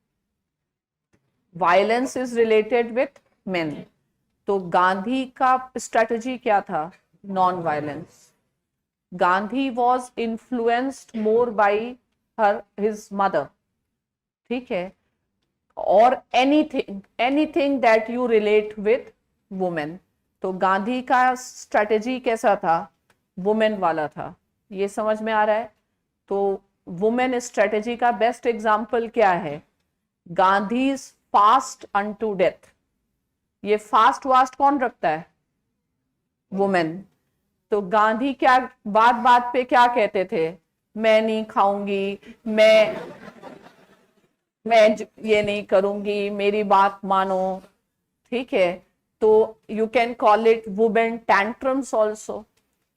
violence is related with men. तो गांधी का स्ट्रेटजी क्या था? Non violence. Gandhi was influenced more by his mother, ठीक है? और anything that you relate with women. तो गांधी का स्ट्रेटजी कैसा था? वुमेन वाला था। ये समझ में आ रहा है? तो वुमेन स्ट्रेटजी का बेस्ट एग्जाम्पल क्या है? Gandhi's fast unto death. ये फास्ट वास्ट कौन रखता है? वुमेन। तो गांधी क्या बात बात पे क्या कहते थे? मैं नहीं खाऊंगी, मैं ये नहीं करूंगी, मेरी बात मानो, ठीक है? तो you can call it women tantrums also.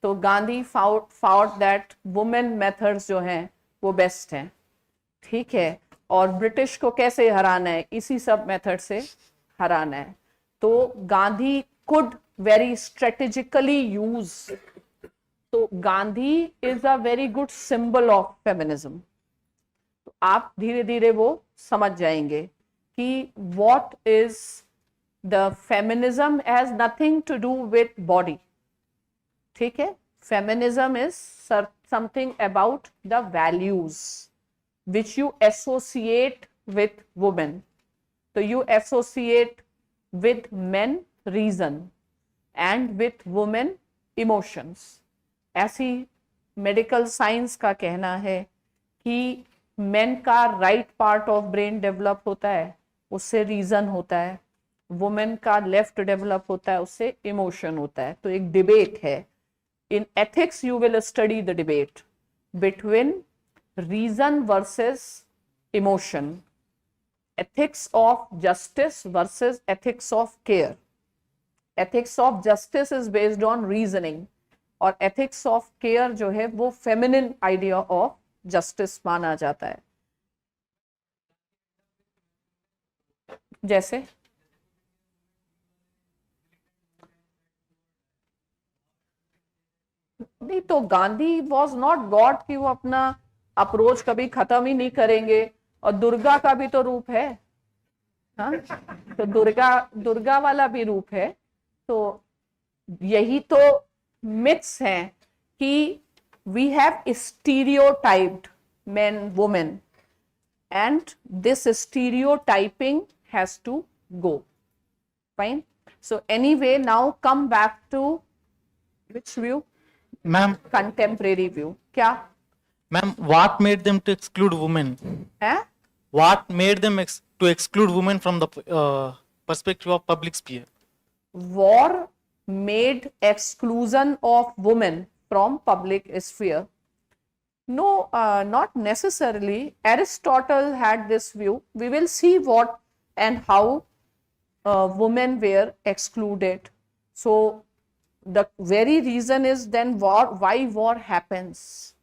तो Gandhi fought that women methods जो हैं वो बेस्ट हैं, ठीक है? और ब्रिटिश को कैसे हराना है? इसी सब मेथड से हराना है। तो Gandhi could very strategically use. तो Gandhi is a very good symbol of feminism. तो आप धीरे धीरे वो समझ जाएंगे कि what is the feminism has nothing to do with body, ठीक है? Feminism is something about the values which you associate with women. So you associate with men reason and with women emotions. ऐसी medical science का कहना है कि main का right part of brain develop होता है, उससे रीजन होता है, वुमेन का लेफ्ट डेवलप होता है, उससे इमोशन होता है। तो एक डिबेट है। इन ethics you will study the debate between reason versus emotion, ethics of justice versus ethics of care. Ethics of justice is based on reasoning, और ethics of care जो है वो feminine idea of justice माना जाता है। जैसे नहीं, तो गांधी वॉज नॉट गॉड कि वो अपना अप्रोच कभी खत्म ही नहीं करेंगे। और दुर्गा का भी तो रूप है, हाँ? तो दुर्गा वाला भी रूप है। तो यही तो मिथ्स हैं कि we have stereotyped men women, and this stereotyping has to go. Fine. So anyway, now come back to which view? Ma'am Contemporary view. क्या ma'am what made them to exclude women? है? What made them to exclude women from the perspective of public sphere? War made exclusion of women from public sphere. No, not necessarily. Aristotle had this view. We will see what and how women were excluded. So the very reason is then war. Why war happens?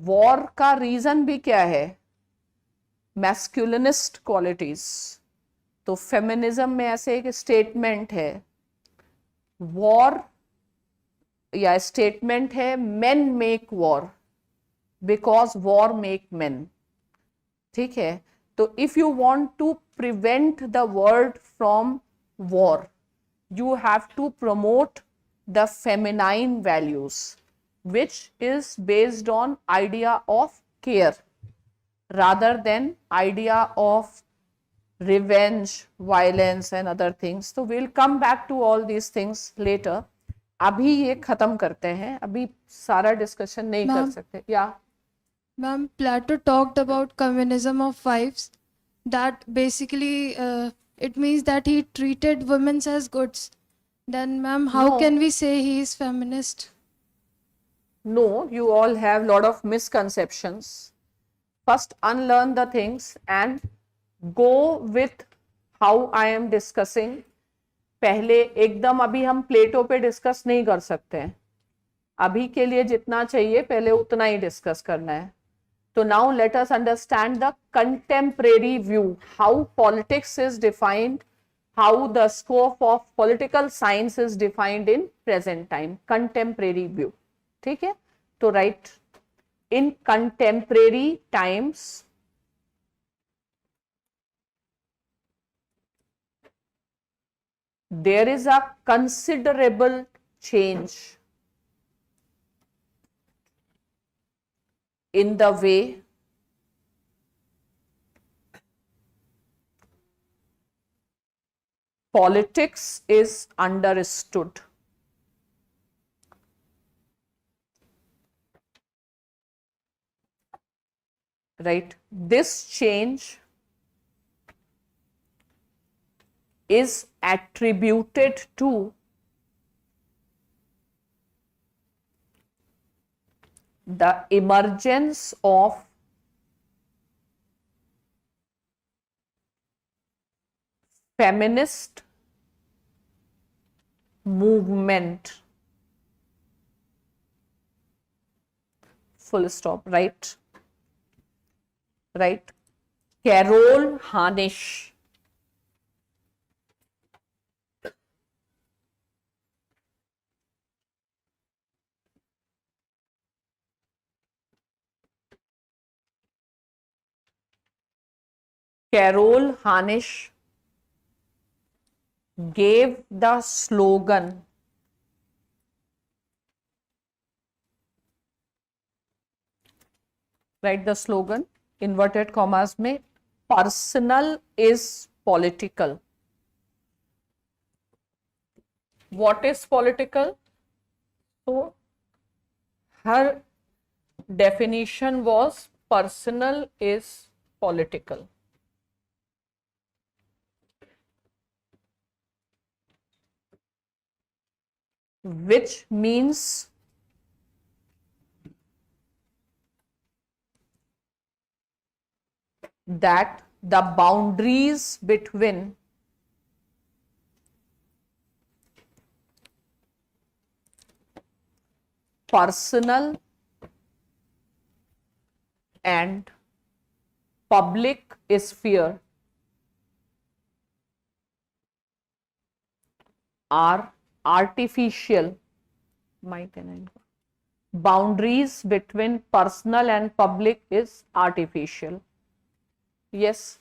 War का reason भी क्या है? Masculinist qualities. तो feminism में ऐसे एक statement है, war या स्टेटमेंट है, men make war because war make men, ठीक है? तो if you want to prevent the world from war, you have to promote the feminine values, which is based on idea of care rather than idea of revenge, violence and other things. So we'll come back to all these things later. अभी ये खत्म करते हैं, अभी सारा discussion नहीं कर Ma'am. सकते. या Ma'am, Plato talked about communism of wives. That basically it means that he treated women as goods. Then, ma'am, how No. can we say he is feminist? no, you all have lot of misconceptions. First unlearn the things and go with how I am discussing. पहले एकदम अभी हम प्लेटो पे discuss नहीं कर सकते हैं, अभी के लिए जितना चाहिए पहले उतना ही डिस्कस करना है. तो now let us understand the contemporary view, how politics is defined, how the scope of political science is defined in present time. Contemporary view, ठीक है. तो right, in contemporary times there is a considerable change in the way politics is understood. Right? This change is attributed to the emergence of feminist movement. Full stop. Right? Right? Carol Harnish Carol Harnish gave the slogan write the slogan inverted commas में, personal is political. What is political? So her definition was personal is political. Which means that the boundaries between personal and public sphere are artificial. Boundaries between personal and public is artificial. Yes.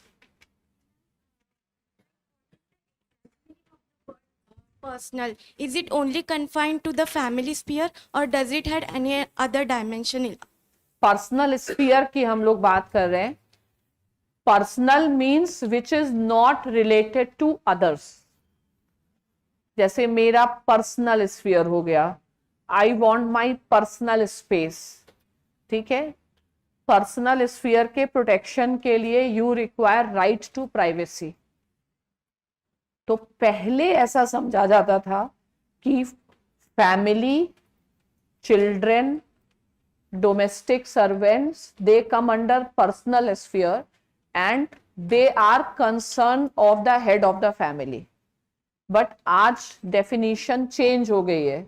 Personal, is it only confined to the family sphere or does it have any other dimension? Personal sphere की हम लोग बात कर रहे हैं. Personal means which is not related to others. जैसे मेरा personal sphere हो गया, I want my personal space. ठीक है, पर्सनल स्फीयर के प्रोटेक्शन के लिए you require right to privacy. तो पहले ऐसा समझा जाता था कि family, children, domestic servants, they come under personal sphere and they are concern of the head of the family. But आज definition change हो गई है.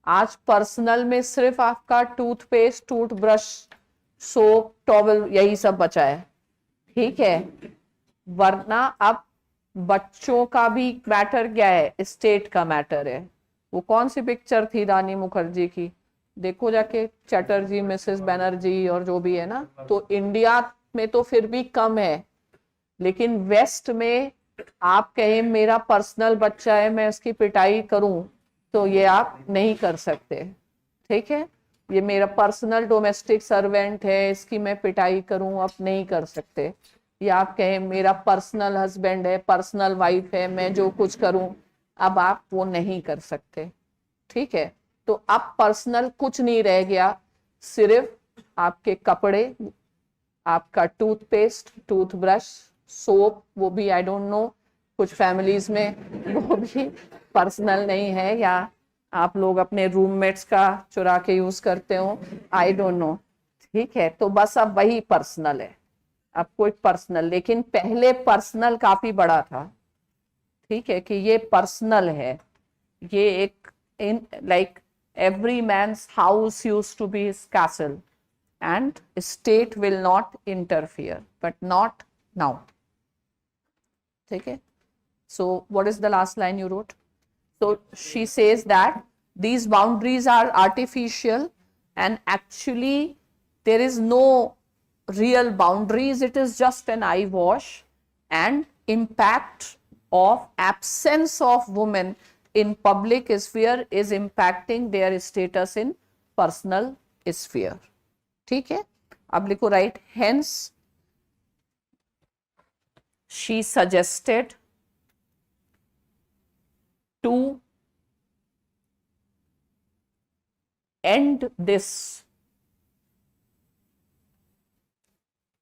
आज पर्सनल में सिर्फ आपका टूथपेस्ट, टूथब्रश, सोप, टॉवल यही सब बचा है. ठीक है, वरना अब बच्चों का भी मैटर क्या है, स्टेट का मैटर है. वो कौन सी पिक्चर थी रानी मुखर्जी की, देखो जाके, चैटर्जी, मिसेस बनर्जी और जो भी है ना. तो इंडिया में तो फिर भी कम है, लेकिन वेस्ट में आप कहें मेरा पर्सनल बच्चा है, मैं उसकी पिटाई करूं तो ये आप नहीं कर सकते, ठीक है। ये मेरा पर्सनल डोमेस्टिक सर्वेंट है, इसकी मैं पिटाई करूं, आप नहीं कर सकते। या आप कहें मेरा पर्सनल हस्बैंड है, पर्सनल वाइफ है, मैं जो कुछ करूं, अब आप वो नहीं कर सकते, ठीक है। तो अब पर्सनल कुछ नहीं रह गया, सिर्फ आपके कपड़े, आपका टूथपेस्ट, टूथब्रश, सोप, वो भी आई डोंट नो, कुछ फैमिलीज में वो भी पर्सनल नहीं है, या आप लोग अपने रूममेट्स का चुरा के यूज करते हो, आई डोंट नो, ठीक है। तो बस अब वही पर्सनल है, अब कोई पर्सनल, लेकिन पहले पर्सनल काफी बड़ा था, ठीक है, कि ये पर्सनल है, ये एक in like every man's house used to be his castle and state will not interfere, but not now, okay. So what is the last line you wrote? So she says that these boundaries are artificial and actually there is no real boundaries, it is just an eyewash, and impact of absence of women in public sphere is impacting their status in personal sphere, ठीक है। अब लिखो right, hence she suggested to end this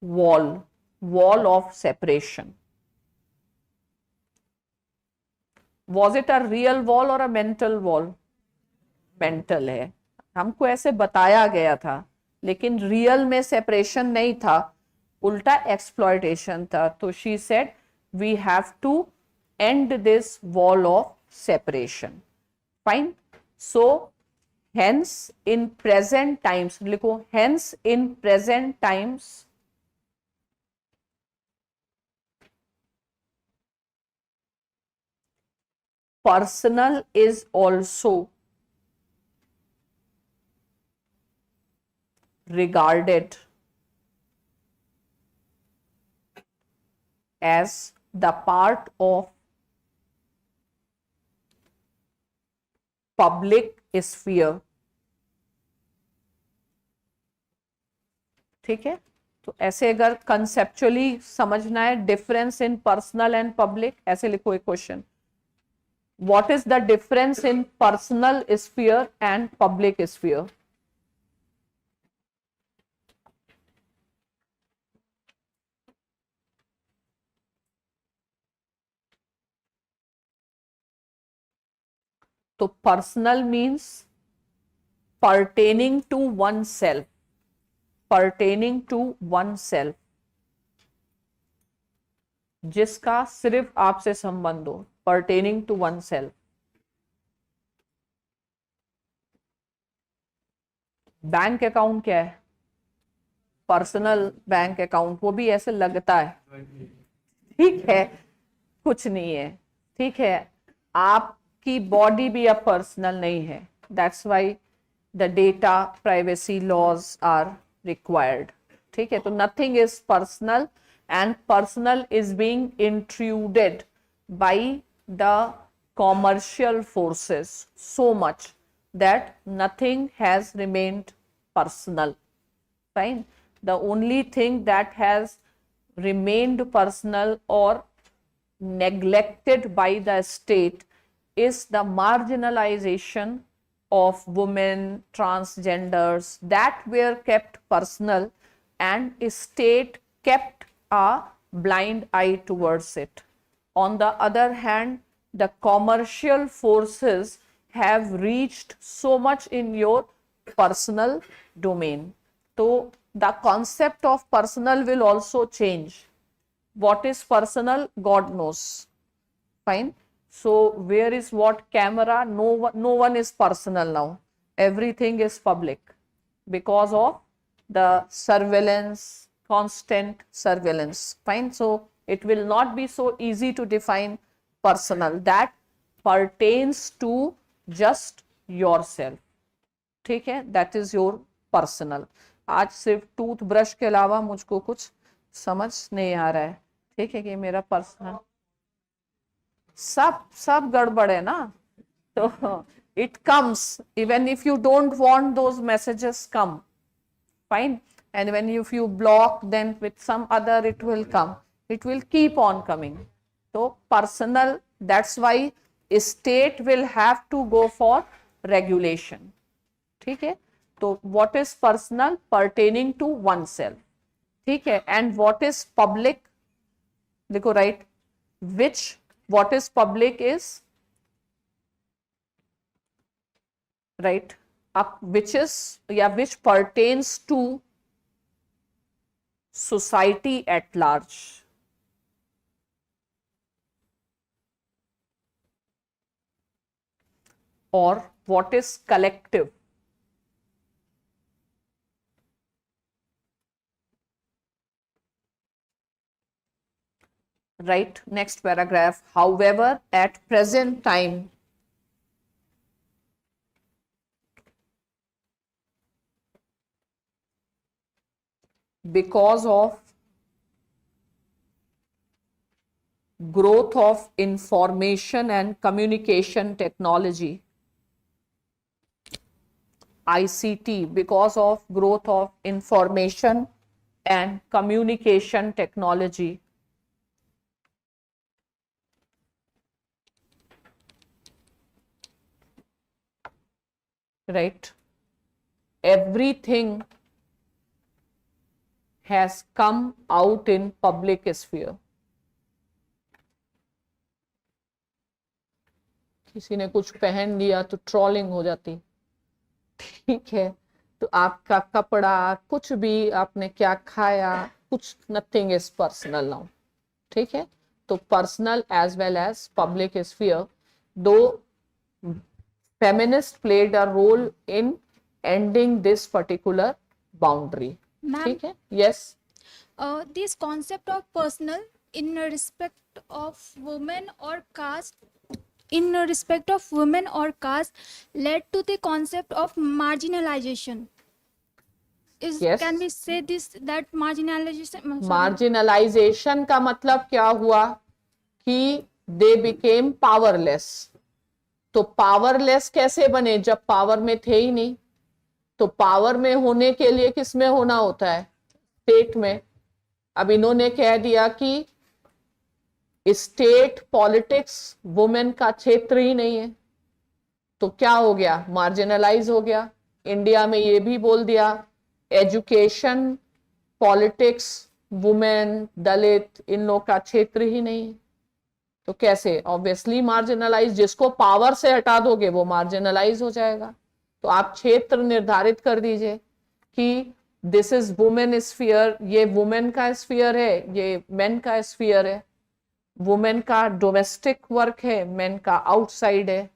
wall of separation. Was it a real wall or a mental wall? Mental है, हमको ऐसे बताया गया था, लेकिन रियल में सेपरेशन नहीं था, उल्टा एक्सप्लॉयटेशन था। तो she said we have to end this wall of separation, fine. So hence in present times, लिखो hence in present times personal is also regarded as the part of public sphere, ठीक है। तो ऐसे अगर conceptually समझना है difference in personal and public, ऐसे लिखो एक question, what is the difference in personal sphere and public sphere? तो personal means pertaining to oneself, pertaining to oneself, जिसका सिर्फ आपसे संबंध हो, pertaining to oneself. Bank account क्या है? पर्सनल बैंक अकाउंट, वो भी ऐसे लगता है, ठीक है, कुछ नहीं है, ठीक है। आपकी बॉडी भी अब पर्सनल नहीं है, that's why the data privacy laws are required, ठीक है। तो nothing is personal and personal is being intruded by the commercial forces so much that nothing has remained personal, fine. The only thing that has remained personal or neglected by the state is the marginalization of women, transgenders, that were kept personal and state kept a blind eye towards it. On the other hand, the commercial forces have reached so much in your personal domain. So the concept of personal will also change. What is personal? God knows. Fine. So where is what camera? No one is personal now. Everything is public because of the surveillance, constant surveillance, fine. So it will not be so easy to define personal, that pertains to just yourself, ठीक है, that is your personal. आज सिर्फ toothbrush के अलावा मुझको कुछ समझ नहीं आ रहा है, ठीक है, कि मेरा पर्सनल सब गड़बड़ है ना, तो it comes even if you don't want those messages come, fine. And when if you block, then with some other it will come, it will keep on coming. So personal, that's why state will have to go for regulation. ठीक है, तो what is personal, pertaining to oneself, ठीक है. And what is public, देखो right, which what is public is right up, which is yeah, which pertains to society at large. Or what is collective. Right, next paragraph. However, at present time, because of growth of information and communication technology, ICT, because of growth of information and communication technology, right, everything has come out in public sphere. किसी ने कुछ पहन लिया तो trolling हो जाती, ठीक है. तो आपका कपड़ा, कुछ भी आपने क्या खाया, कुछ, नथिंग इज पर्सनल नाउ, ठीक है. तो personal as well as public sphere, दो feminist played a role in ending this particular boundary. ठीक है, yes. This concept of personal in respect of women or caste, led to the concept of marginalization. Yes. Can we say this, that marginalization? Marginalization का मतलब क्या हुआ कि they became powerless. तो powerless कैसे बने जब पावर में थे ही नहीं. तो पावर में होने के लिए किस में होना होता है, स्टेट में. अब इन्होंने कह दिया कि स्टेट पॉलिटिक्स वुमेन का क्षेत्र ही नहीं है, तो क्या हो गया, मार्जिनलाइज हो गया. इंडिया में ये भी बोल दिया एजुकेशन पॉलिटिक्स वुमेन दलित इन लोग का क्षेत्र ही नहीं है. तो कैसे, ऑब्वियसली मार्जिनलाइज. जिसको पावर से हटा दोगे वो मार्जिनलाइज हो जाएगा. तो आप क्षेत्र निर्धारित कर दीजिए कि दिस इज वुमेन स्फीयर, ये वुमेन का स्फीयर है, ये मेन का स्फीयर है. वुमेन का डोमेस्टिक वर्क है, मेन का आउटसाइड है.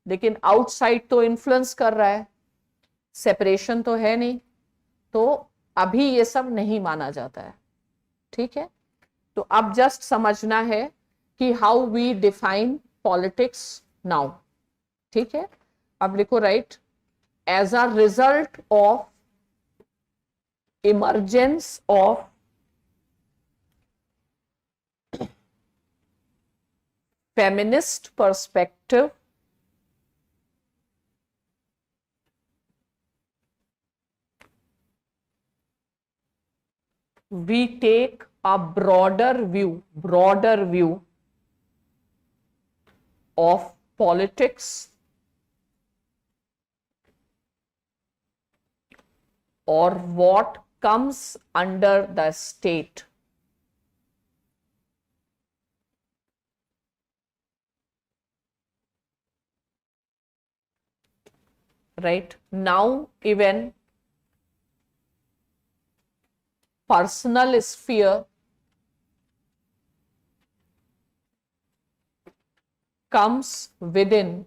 लेकिन आउटसाइड तो इन्फ्लुएंस कर रहा है, सेपरेशन तो है नहीं. तो अभी ये सब नहीं माना जाता है, ठीक है. तो अब जस्ट समझना है कि how we define politics now, ठीक है. अब लिखो write, as a result of emergence of feminist perspective, we take a broader view of politics or what comes under the state. Right now, even personal sphere comes within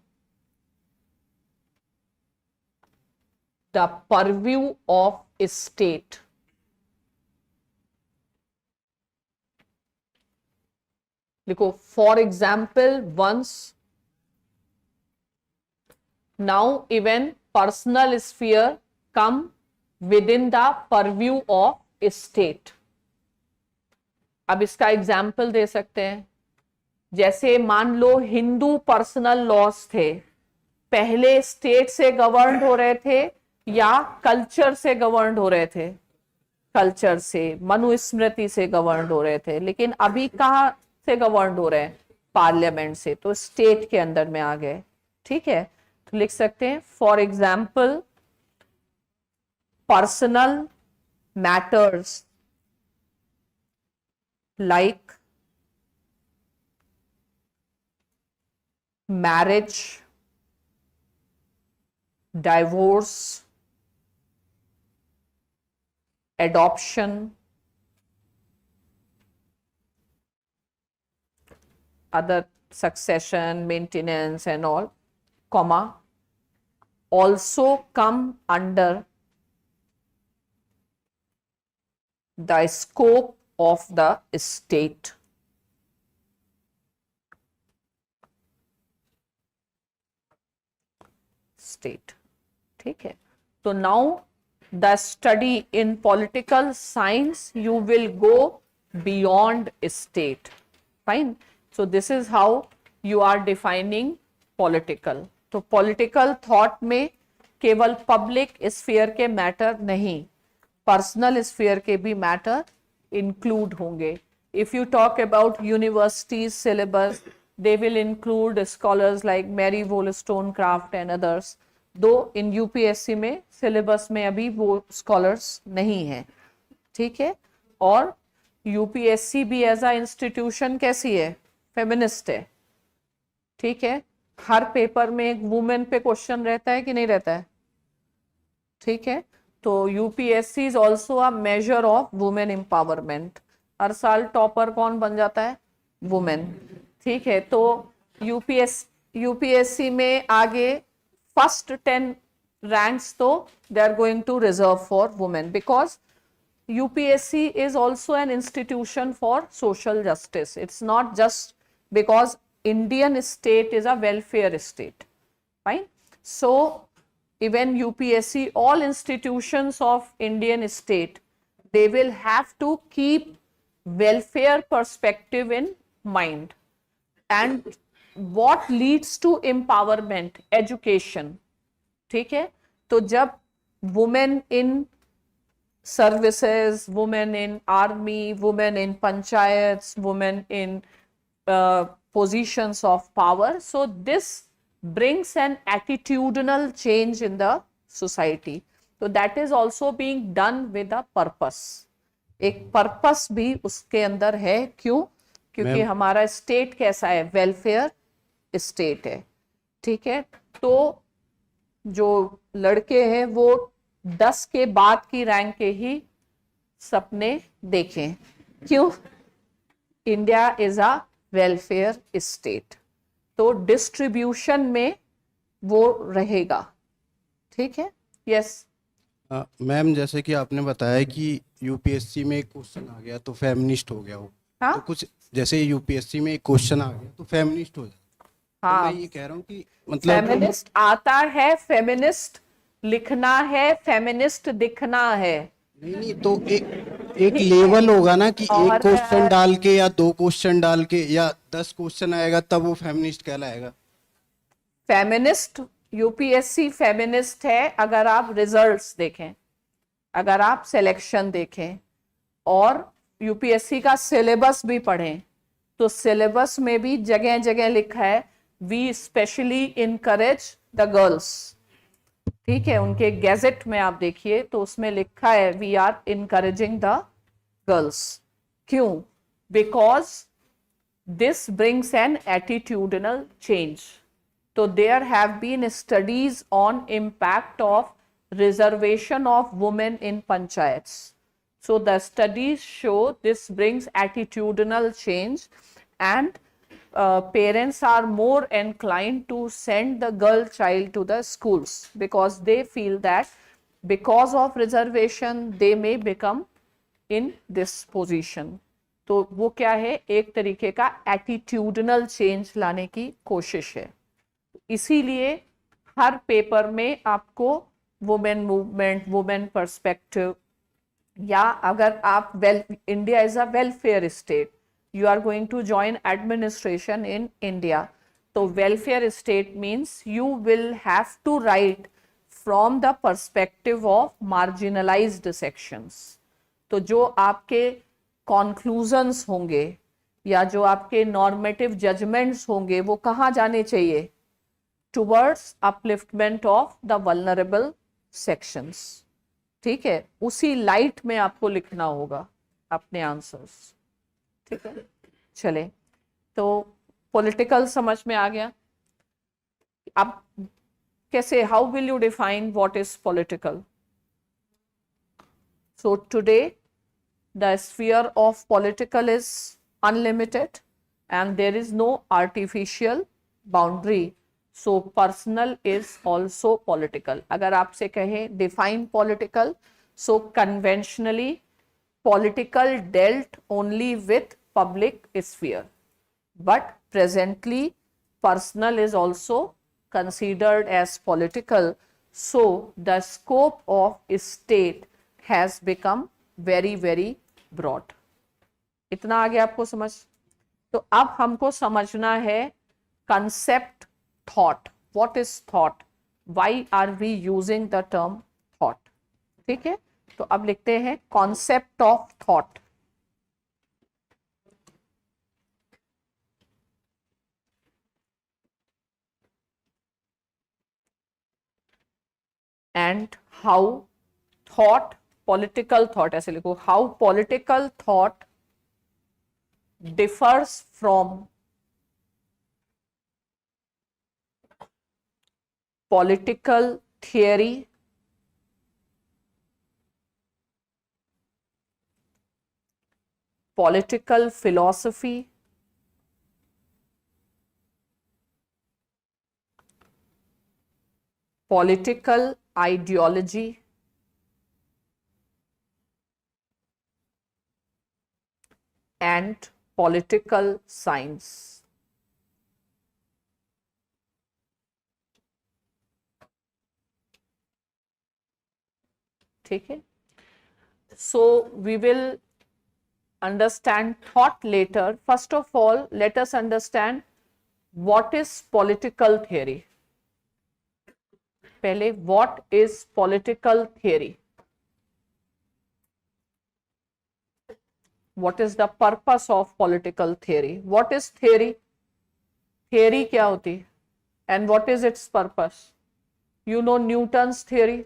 the purview of state. देखो, for example, once now even personal sphere come within the purview of state. अब इसका example दे सकते हैं. जैसे मान लो Hindu personal loss थे, पहले state से गवर्न हो रहे थे या कल्चर से गवर्न हो रहे थे? कल्चर से, मनुस्मृति से गवर्न हो रहे थे। लेकिन अभी कहाँ से गवर्न हो रहे हैं? पार्लियामेंट से। तो स्टेट के अंदर में आ गए। ठीक है, तो लिख सकते हैं for example personal matters like marriage, divorce, adoption, other succession, maintenance and all, comma, also come under the scope of the state. State. ठीक है, तो now the study in political science you will go beyond state. Fine. So this is how you are defining political. तो political thought में केवल public sphere के matter नहीं, personal sphere के भी matter include होंगे. If you talk about universities syllabus, they will include scholars like Mary Wollstonecraft and others. Though in UPSC में syllabus में अभी वो scholars नहीं हैं. ठीक है, और UPSC भी एज अ इंस्टीट्यूशन कैसी है? फेमिनिस्ट है. ठीक है, हर पेपर में एक वुमेन पे क्वेश्चन रहता है कि नहीं रहता है? ठीक है, तो UPSC is also a major of women empowerment. हर साल टॉपर कौन बन जाता है? वुमेन. ठीक है, तो यूपीएससी में आगे फर्स्ट 10 रैंक्स तो they are going to reserve for women because UPSC is also an institution for social justice. It's not just because Indian state is a welfare state. Fine. So even UPSC, all institutions of Indian state, they will have to keep welfare perspective in mind. And what leads to empowerment? Education. ठीक है, तो जब women in services, women in army, women in panchayats, women in positions of power. So this brings an attitudinal change in the society. So that is also being done with a purpose. एक purpose भी उसके अंदर है. क्यों? क्योंकि हमारा state कैसा है? वेलफेयर स्टेट है. ठीक है, तो जो लड़के हैं वो 10 के बाद की रैंक के ही सपने देखें. क्यों? India is a welfare state, तो डिस्ट्रीब्यूशन में वो रहेगा. ठीक है. यस मैम, जैसे कि आपने बताया कि यूपीएससी में एक क्वेश्चन आ गया तो फेमिनिस्ट हो गया वो. हाँ? तो कुछ जैसे यूपीएससी में एक क्वेश्चन आ गया तो फेमिनिस्ट हो जाए. हाँ, तो मैं ये कह रहा हूँ कि मतलब फेमिनिस्ट आता है, फेमिनिस्ट लिखना है, फेमिनिस्ट दिखना है. नहीं तो एक लेवल होगा ना कि और एक क्वेश्चन डाल के या 2 क्वेश्चन डाल के या 10 क्वेश्चन आएगा तब वो फेमिनिस्ट कहलाएगा. फेमिनिस्ट, यूपीएससी फेमिनिस्ट है अगर आप रिजल्ट्स देखें, अगर आप सिलेक्शन देखें और यूपीएससी का सिलेबस भी पढ़ें, तो सिलेबस में भी जगह जगह लिखा है we specially encourage the girls. ठीक है, उनके गैजेट में आप देखिए तो उसमें लिखा है we are encouraging the girls. क्यों? Because this brings an attitudinal change. तो there have been studies on impact of reservation of women in panchayats. So the studies show this brings attitudinal change, and parents are more inclined to send the girl child to the schools because they feel that because of reservation they may become in this position. तो वो क्या है? एक तरीके का attitudinal change लाने की कोशिश है. इसीलिए हर पेपर में आपको वुमेन मूवमेंट, वुमेन पर्सपेक्टिव, या अगर आप India is a welfare state, you are going to join administration in India, तो welfare state means you will have to write from the perspective of marginalized sections. तो जो आपके conclusions होंगे या जो आपके normative judgments होंगे वो कहाँ जाने चाहिए? Towards upliftment of the vulnerable sections. ठीक है, उसी लाइट में आपको लिखना होगा अपने आंसर्स. ठीक है, चले तो पॉलिटिकल समझ में आ गया. अब कैसे, how will you define what is political? So today the sphere of political is unlimited and there is no artificial boundary. So personal is also political. अगर आपसे कहें define political, so conventionally political dealt only with public sphere, but presently personal is also considered as political. So the scope of state has become very very broad. इतना आ गया आपको समझ? तो अब हमको समझना है concept thought. What is thought? Why are we using the term thought? ठीक है, तो अब लिखते हैं concept of thought. And how thought, political thought ऐसे लिखो, how political thought differs from political theory, political philosophy, political ideology, and political science. ठीक है, so we will understand thought later. First of all, let us understand what is political theory. पहले what is political theory? What is the purpose of political theory? What is theory? Theory क्या होती है? And what is its purpose? You know Newton's theory.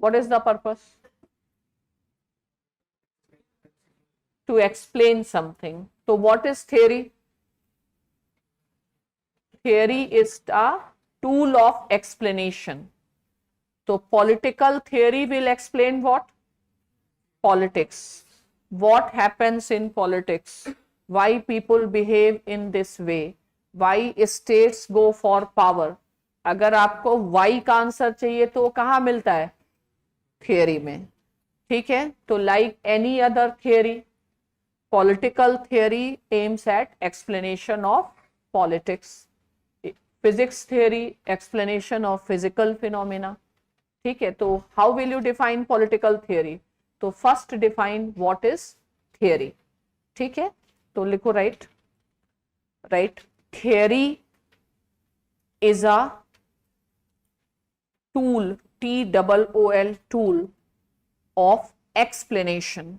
What is the purpose? To explain something. So what is theory? Theory is a tool of explanation. So political theory will explain what? Politics. What happens in politics? Why people behave in this way? Why states go for power? अगर आपको why का answer चाहिए तो कहाँ मिलता है? Theory में. ठीक है, तो like any other theory, political theory aims at explanation of politics. Physics theory, explanation of physical phenomena. ठीक है, तो how will you define political theory? तो first define what is theory. ठीक है, तो लिखो right theory is a tool, TOOL, tool of explanation.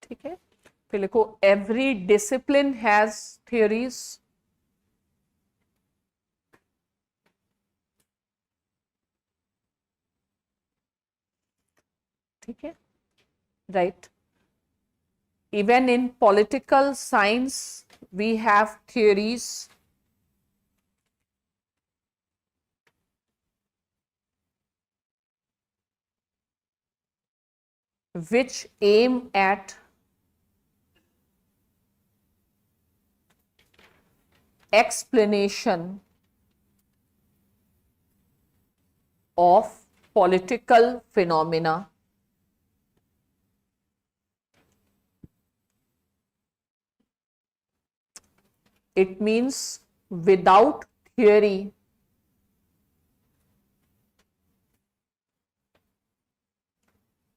ठीक है, फिर लिखो एवरी डिसिप्लिन हैज थियरीज. ठीक है, right. Even in political science we have theories which aim at explanation of political phenomena. It means without theory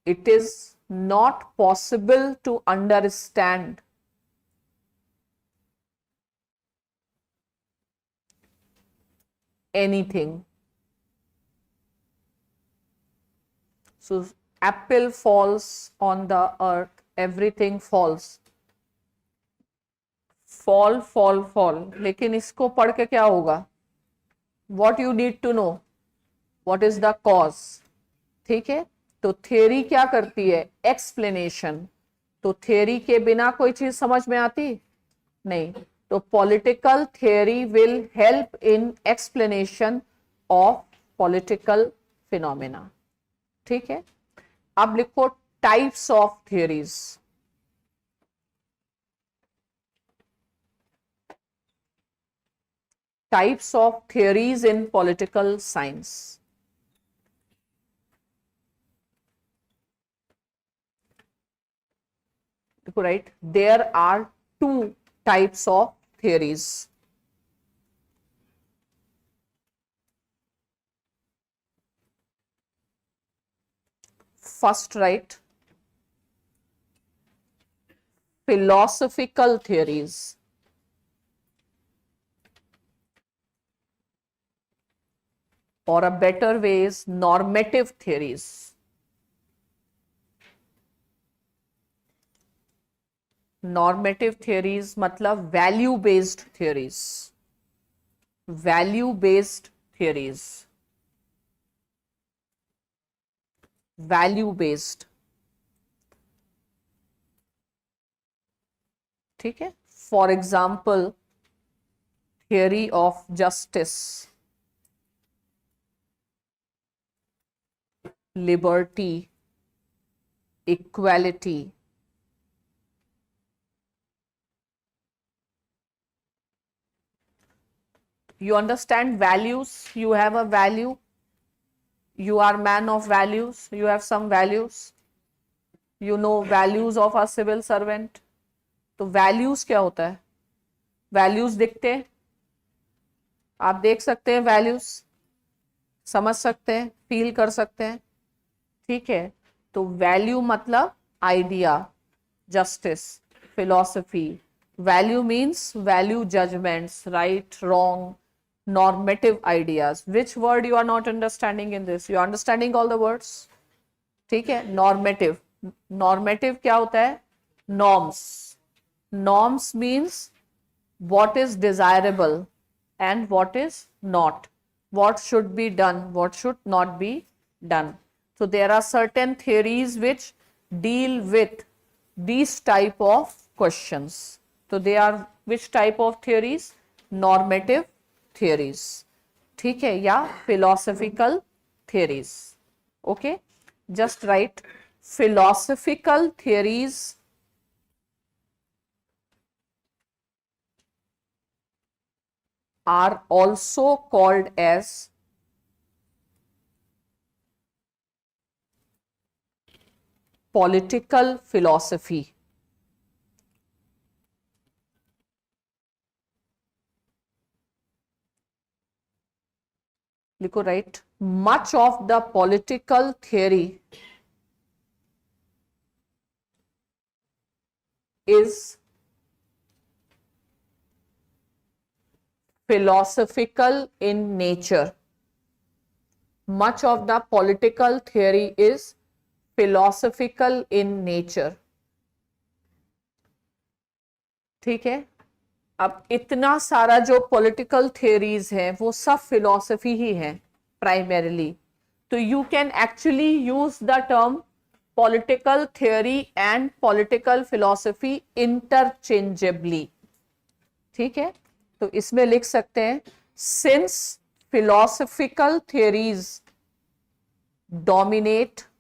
it is not possible to understand anything. So apple falls on the earth, everything falls. Fall, fall, fall. लेकिन इसको पढ़ के क्या होगा? What you need to know? What is the cause? ठीक है, तो theory क्या करती है? एक्सप्लेनेशन. तो थियरी के बिना कोई चीज समझ में आती नहीं. तो political theory will help in explanation of political phenomena. ठीक है, अब लिखो types of theories. Types of theories in political science. Right, there are two types of theories. First, right, philosophical theories. Or a better way is normative theories. Normative theories मतलब value based theories. Value based theories. Value based. ठीक है, for example theory of justice, liberty, equality. You understand values, you have a value, you are man of values, you have some values, you know values of a civil servant. तो values क्या होता है? values दिखते हैं, आप देख सकते हैं values, समझ सकते हैं, फील कर सकते हैं. ठीक है, तो value मतलब idea, justice, philosophy. Value means value judgments, right, wrong, normative ideas. Which word you are not understanding in this? You are understanding all the words? ठीक है, normative. Normative क्या होता है? Norms. Norms means what is desirable and what is not. What should be done, what should not be done. So there are certain theories which deal with these type of questions. So they are which type of theories? Normative theories. ठीक है, या philosophical theories. Okay, just write philosophical theories are also called as political philosophy. लिखो, right, much of the political theory is philosophical in nature. Much of the political theory is philosophical in nature. ठीक है, अब इतना सारा जो political theories हैं वो सब फिलॉसफी ही है प्राइमरीली. तो you can actually use the term political theory and political philosophy interchangeably. ठीक है, तो इसमें लिख सकते हैं, since philosophical theories dominate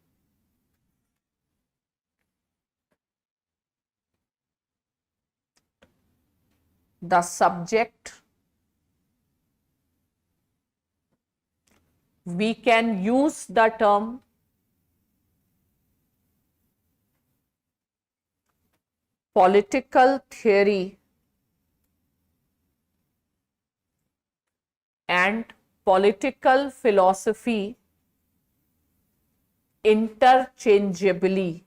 the subject, we can use the term political theory and political philosophy interchangeably.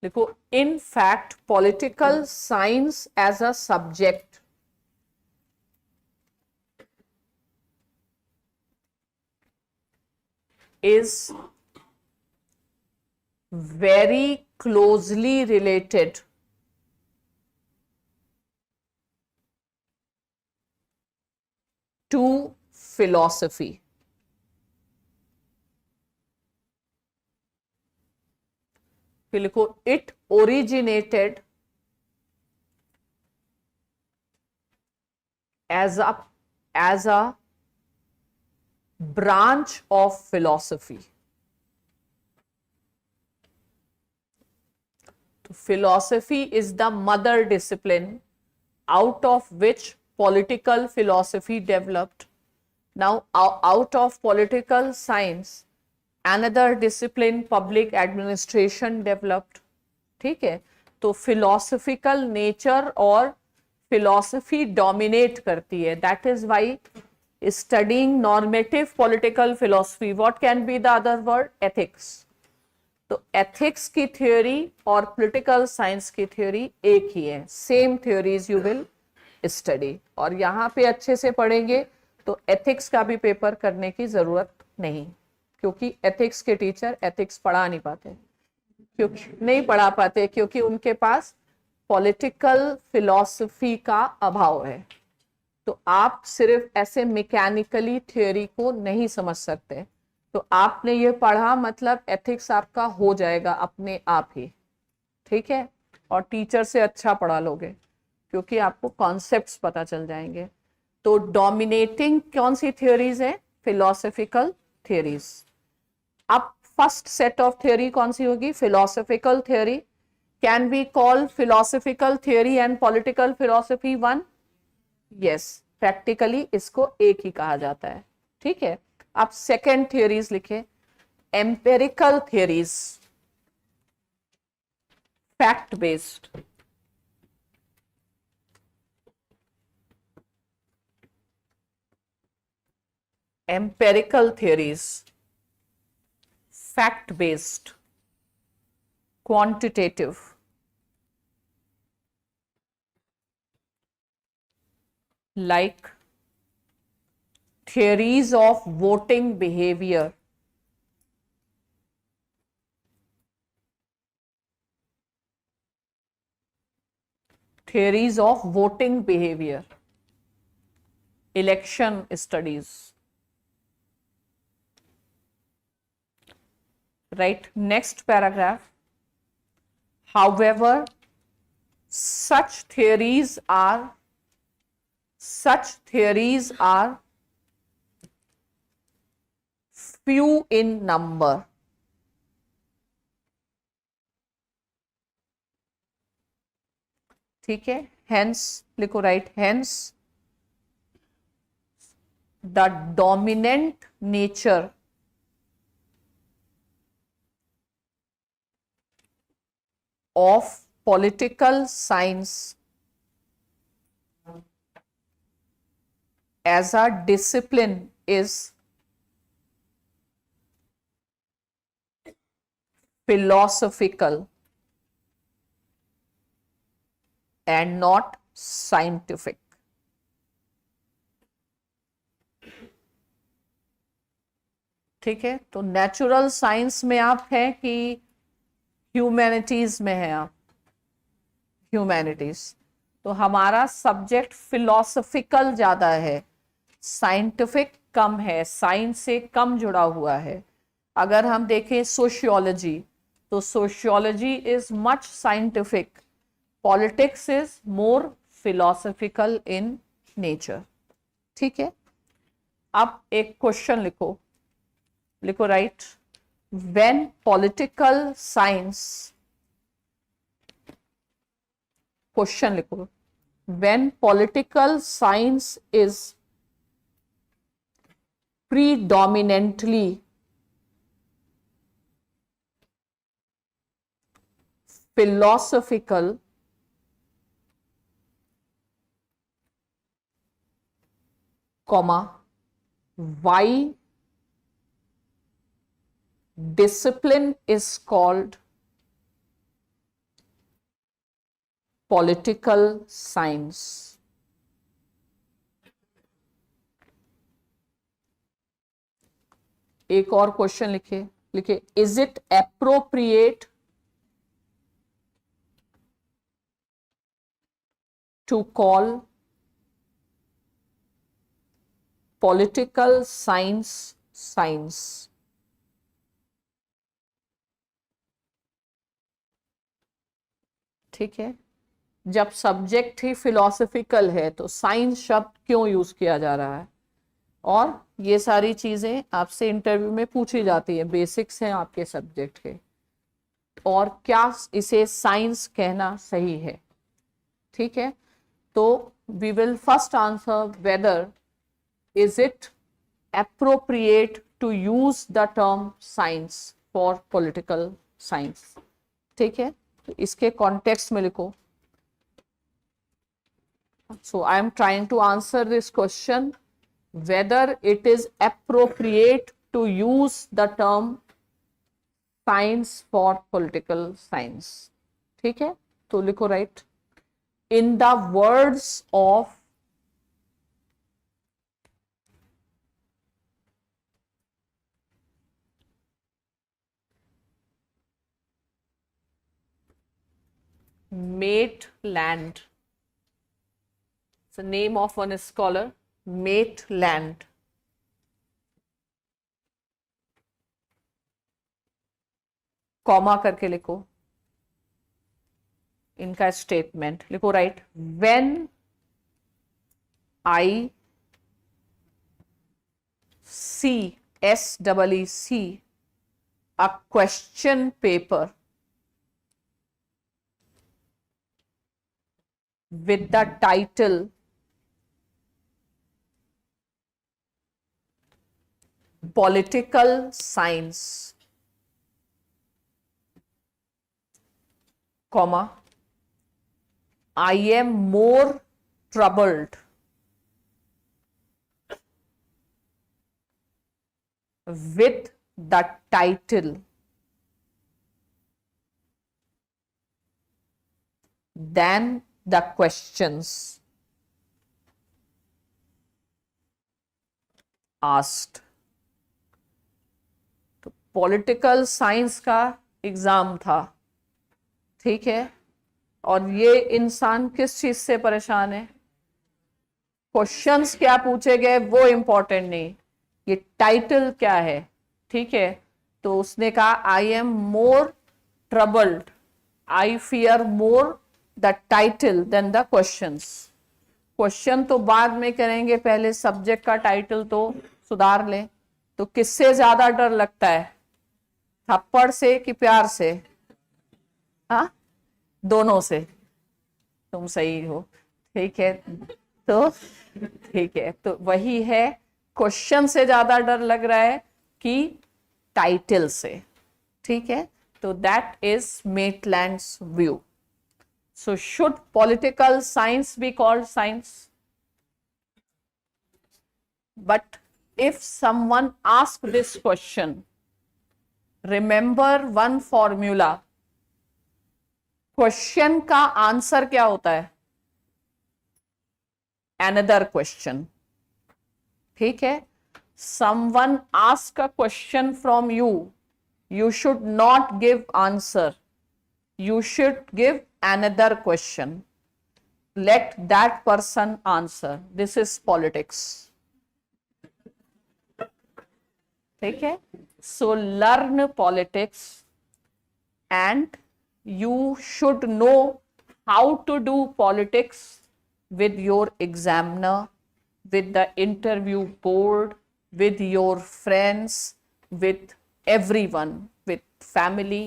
लिखो, in fact political science as a subject is very closely related to philosophy. फिर लिखो, it originated as a branch of philosophy. तो philosophy is the mother discipline out of which political philosophy developed. Now, out of political science, another discipline, public administration, developed. ठीक है, तो philosophical nature और philosophy dominate करती है. That is why studying normative political philosophy, what can be the other word? Ethics. तो ethics की theory और political science की theory एक ही है. Same theories you will study. और यहाँ पे अच्छे से पढ़ेंगे तो ethics का भी पेपर करने की जरूरत नहीं, क्योंकि ethics के टीचर ethics पढ़ा नहीं पाते, क्योंकि नहीं पढ़ा पाते क्योंकि उनके पास पॉलिटिकल फिलॉसफी का अभाव है. तो आप सिर्फ ऐसे मैकेनिकली थ्योरी को नहीं समझ सकते. तो आपने ये पढ़ा मतलब एथिक्स आपका हो जाएगा अपने आप ही. ठीक है, और टीचर से अच्छा पढ़ा लोगे क्योंकि आपको कॉन्सेप्ट्स पता चल जाएंगे. तो डोमिनेटिंग कौन सी थ्योरीज है? Philosophical theories. अब फर्स्ट सेट ऑफ थ्योरी कौन सी होगी? Philosophical theory. Can we call philosophical theory and political philosophy one? Yes, practically इसको एक ही कहा जाता है. ठीक है, अब सेकेंड थ्योरीज लिखे. Empirical theories, fact based. Empirical theories, fact based, quantitative. Like theories of voting behavior, theories of voting behavior, election studies. Right, next paragraph. However, such theories are few in number. ठीक है, hence लिखो, right, hence the dominant nature of political science as a discipline is philosophical and not scientific. ठीक है, तो natural science में आप हैं कि ह्यूमैनिटीज में हैं आप? ह्यूमैनिटीज. तो हमारा सब्जेक्ट फिलोसफिकल ज्यादा है, साइंटिफिक कम है, साइंस से कम जुड़ा हुआ है. अगर हम देखें सोशियोलॉजी, तो sociology is much scientific, politics is more philosophical in nature. ठीक है, अब एक क्वेश्चन लिखो. लिखो, write, when political science, question लिखो, when political science is predominantly philosophical, comma, why discipline is called political science. एक और क्वेश्चन लिखे, is it appropriate to call political science science? ठीक है, जब सब्जेक्ट ही फिलोसफिकल है तो साइंस शब्द क्यों यूज किया जा रहा है? और ये सारी चीजें आपसे इंटरव्यू में पूछी जाती है, बेसिक्स हैं आपके सब्जेक्ट के, और क्या इसे साइंस कहना सही है? ठीक है, तो we will first answer whether is it appropriate to use the term science for political science. ठीक है, तो इसके कॉन्टेक्स्ट में लिखो। So I am trying to answer this question whether it is appropriate to use the term science for political science। ठीक है, तो लिखो right, in the words of Maitland, it's the name of one scholar, Maitland। Comma करके लिखो इनका statement, लिखो write, when I see SEEC a question paper with the title political science, comma, I am more troubled with the title than the questions asked। तो political science का exam था, ठीक है, और ये इंसान किस चीज से परेशान है? क्वेश्चंस क्या पूछे गए वो इंपॉर्टेंट नहीं, ये टाइटल क्या है। ठीक है, तो उसने कहा I am more troubled, I fear more the title than the questions. Question तो बाद में करेंगे, पहले सब्जेक्ट का टाइटल तो सुधार लें। तो किससे ज्यादा डर लगता है, थप्पड़ से कि प्यार से? हाँ, दोनों से। तुम सही हो, ठीक है, तो ठीक है, तो वही है, क्वेश्चन से ज्यादा डर लग रहा है कि टाइटल से। ठीक है, तो that is Maitland's view. So should political science be called science? But if someone asks this question, remember one formula, question का आंसर क्या होता है? Another question। ठीक है, someone ask a question from you, you should not give answer, you should give another question, let that person answer। This is politics। ठीक है, so learn politics and you should know how to do politics with your examiner, with the interview board, with your friends, with everyone, with family,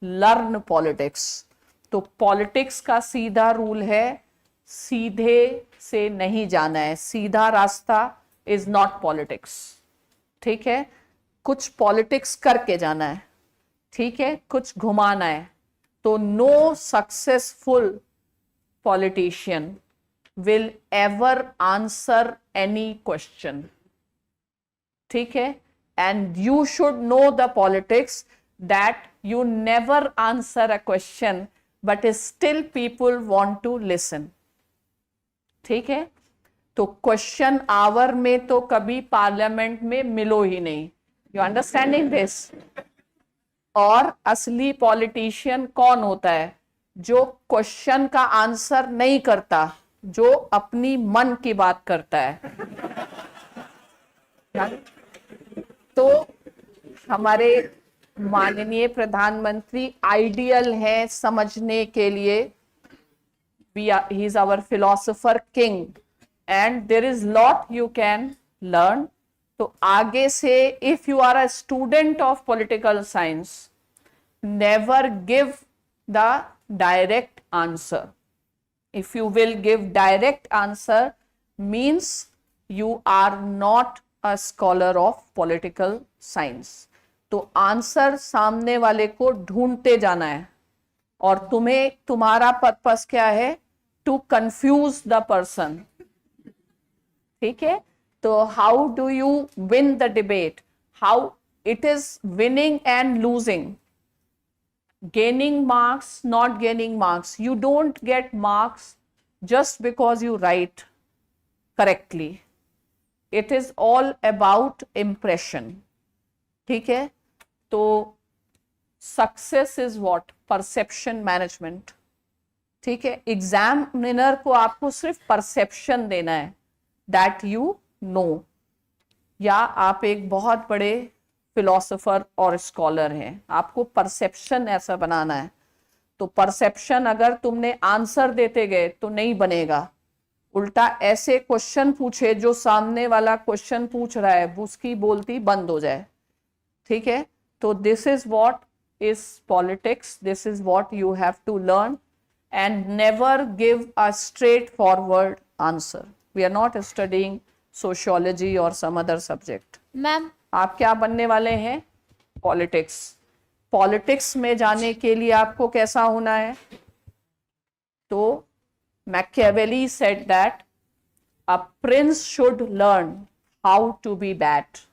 learn politics। तो politics का सीधा rule है, सीधे से नहीं जाना है, सीधा रास्ता इज नॉट पॉलिटिक्स। ठीक है, कुछ पॉलिटिक्स करके जाना है, ठीक है, कुछ घुमाना है। तो know successful politician will ever answer any question। ठीक है, and you should know the politics that you never answer a question but still people want to listen. ठीक है, तो क्वेश्चन आवर में तो कभी पार्लियामेंट में मिलो ही नहीं. You understanding this? और असली पॉलिटिशियन कौन होता है? जो क्वेश्चन का आंसर नहीं करता, जो अपनी मन की बात करता है. तो हमारे माननीय प्रधानमंत्री आइडियल है समझने के लिए. he is our philosopher king and there is lot you can learn. तो आगे से if you are a student of political science, never give the direct answer. If you will give direct answer, means you are not a scholar of political science. तो answer सामने वाले को ढूंढते जाना है, और तुम्हें तुम्हारा पर्पस क्या है? To confuse the person. ठीक है, तो how do you win the debate? How it is winning and losing. Gaining marks, not gaining marks. You don't get marks just because you write correctly. It is all about impression. ठीक है, तो success is what? Perception management. ठीक है, examiner को आपको सिर्फ perception देना है दैट यू नो. या आप एक बहुत बड़े फिलोसोफर और स्कॉलर हैं, आपको परसेप्शन ऐसा बनाना है. तो परसेप्शन अगर तुमने आंसर देते गए तो नहीं बनेगा. उल्टा ऐसे क्वेश्चन पूछे जो सामने वाला क्वेश्चन पूछ रहा है उसकी बोलती बंद हो जाए. ठीक है, तो this is what is politics. This is what you have to learn and never give a straightforward answer. We are not studying sociology or some other subject. Ma'am आप क्या बनने वाले हैं? पॉलिटिक्स. पॉलिटिक्स में जाने के लिए आपको कैसा होना है? तो Machiavelli said that a prince should learn how to be bad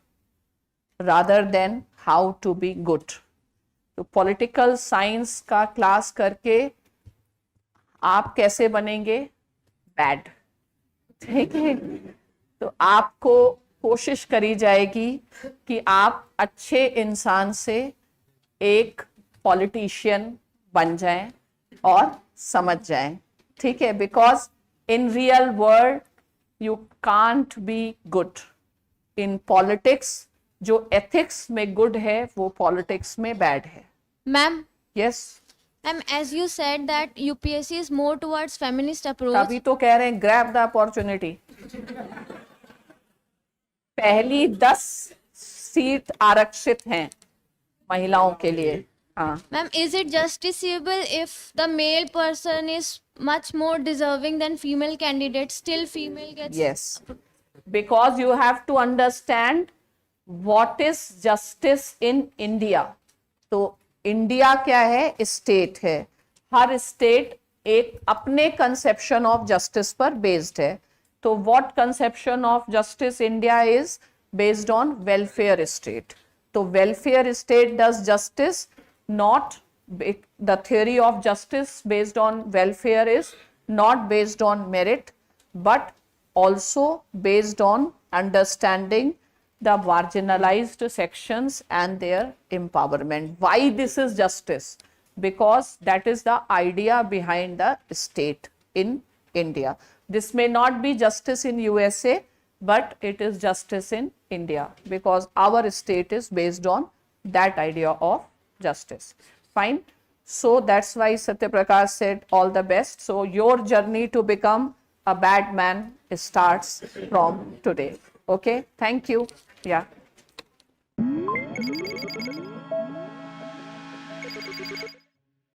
rather than how to be good. तो पॉलिटिकल साइंस का क्लास करके आप कैसे बनेंगे? बैड. ठीक है, तो आपको कोशिश करी जाएगी कि आप अच्छे इंसान से एक पॉलिटिशियन बन जाएं और समझ जाएं. ठीक है, because in real world you can't be good. In politics जो एथिक्स में गुड है वो पॉलिटिक्स में बैड है. Ma'am yes, ma'am as you said that UPSC is more towards feminist approach. तभी तो कह रहे हैं ग्रैब द अपॉर्चुनिटी. पहली 10 सीट आरक्षित हैं महिलाओं के लिए. हाँ, Ma'am, is it justiciable if the male person is much more deserving than female candidate, still female gets? yes, because you have to understand what is justice in India. तो India क्या है? State है. हर state एक अपने conception of justice पर based है. तो what conception of justice India is based on welfare state. तो welfare state does justice, not the theory of justice based on welfare is not based on merit but also based on understanding the marginalized sections and their empowerment. Why this is justice? Because that is the idea behind the state in India. This may not be justice in USA, but it is justice in India because our state is based on that idea of justice. Fine. So that's why Satya Prakash said all the best. So your journey to become a bad man starts from today. Okay. Thank you. Yeah.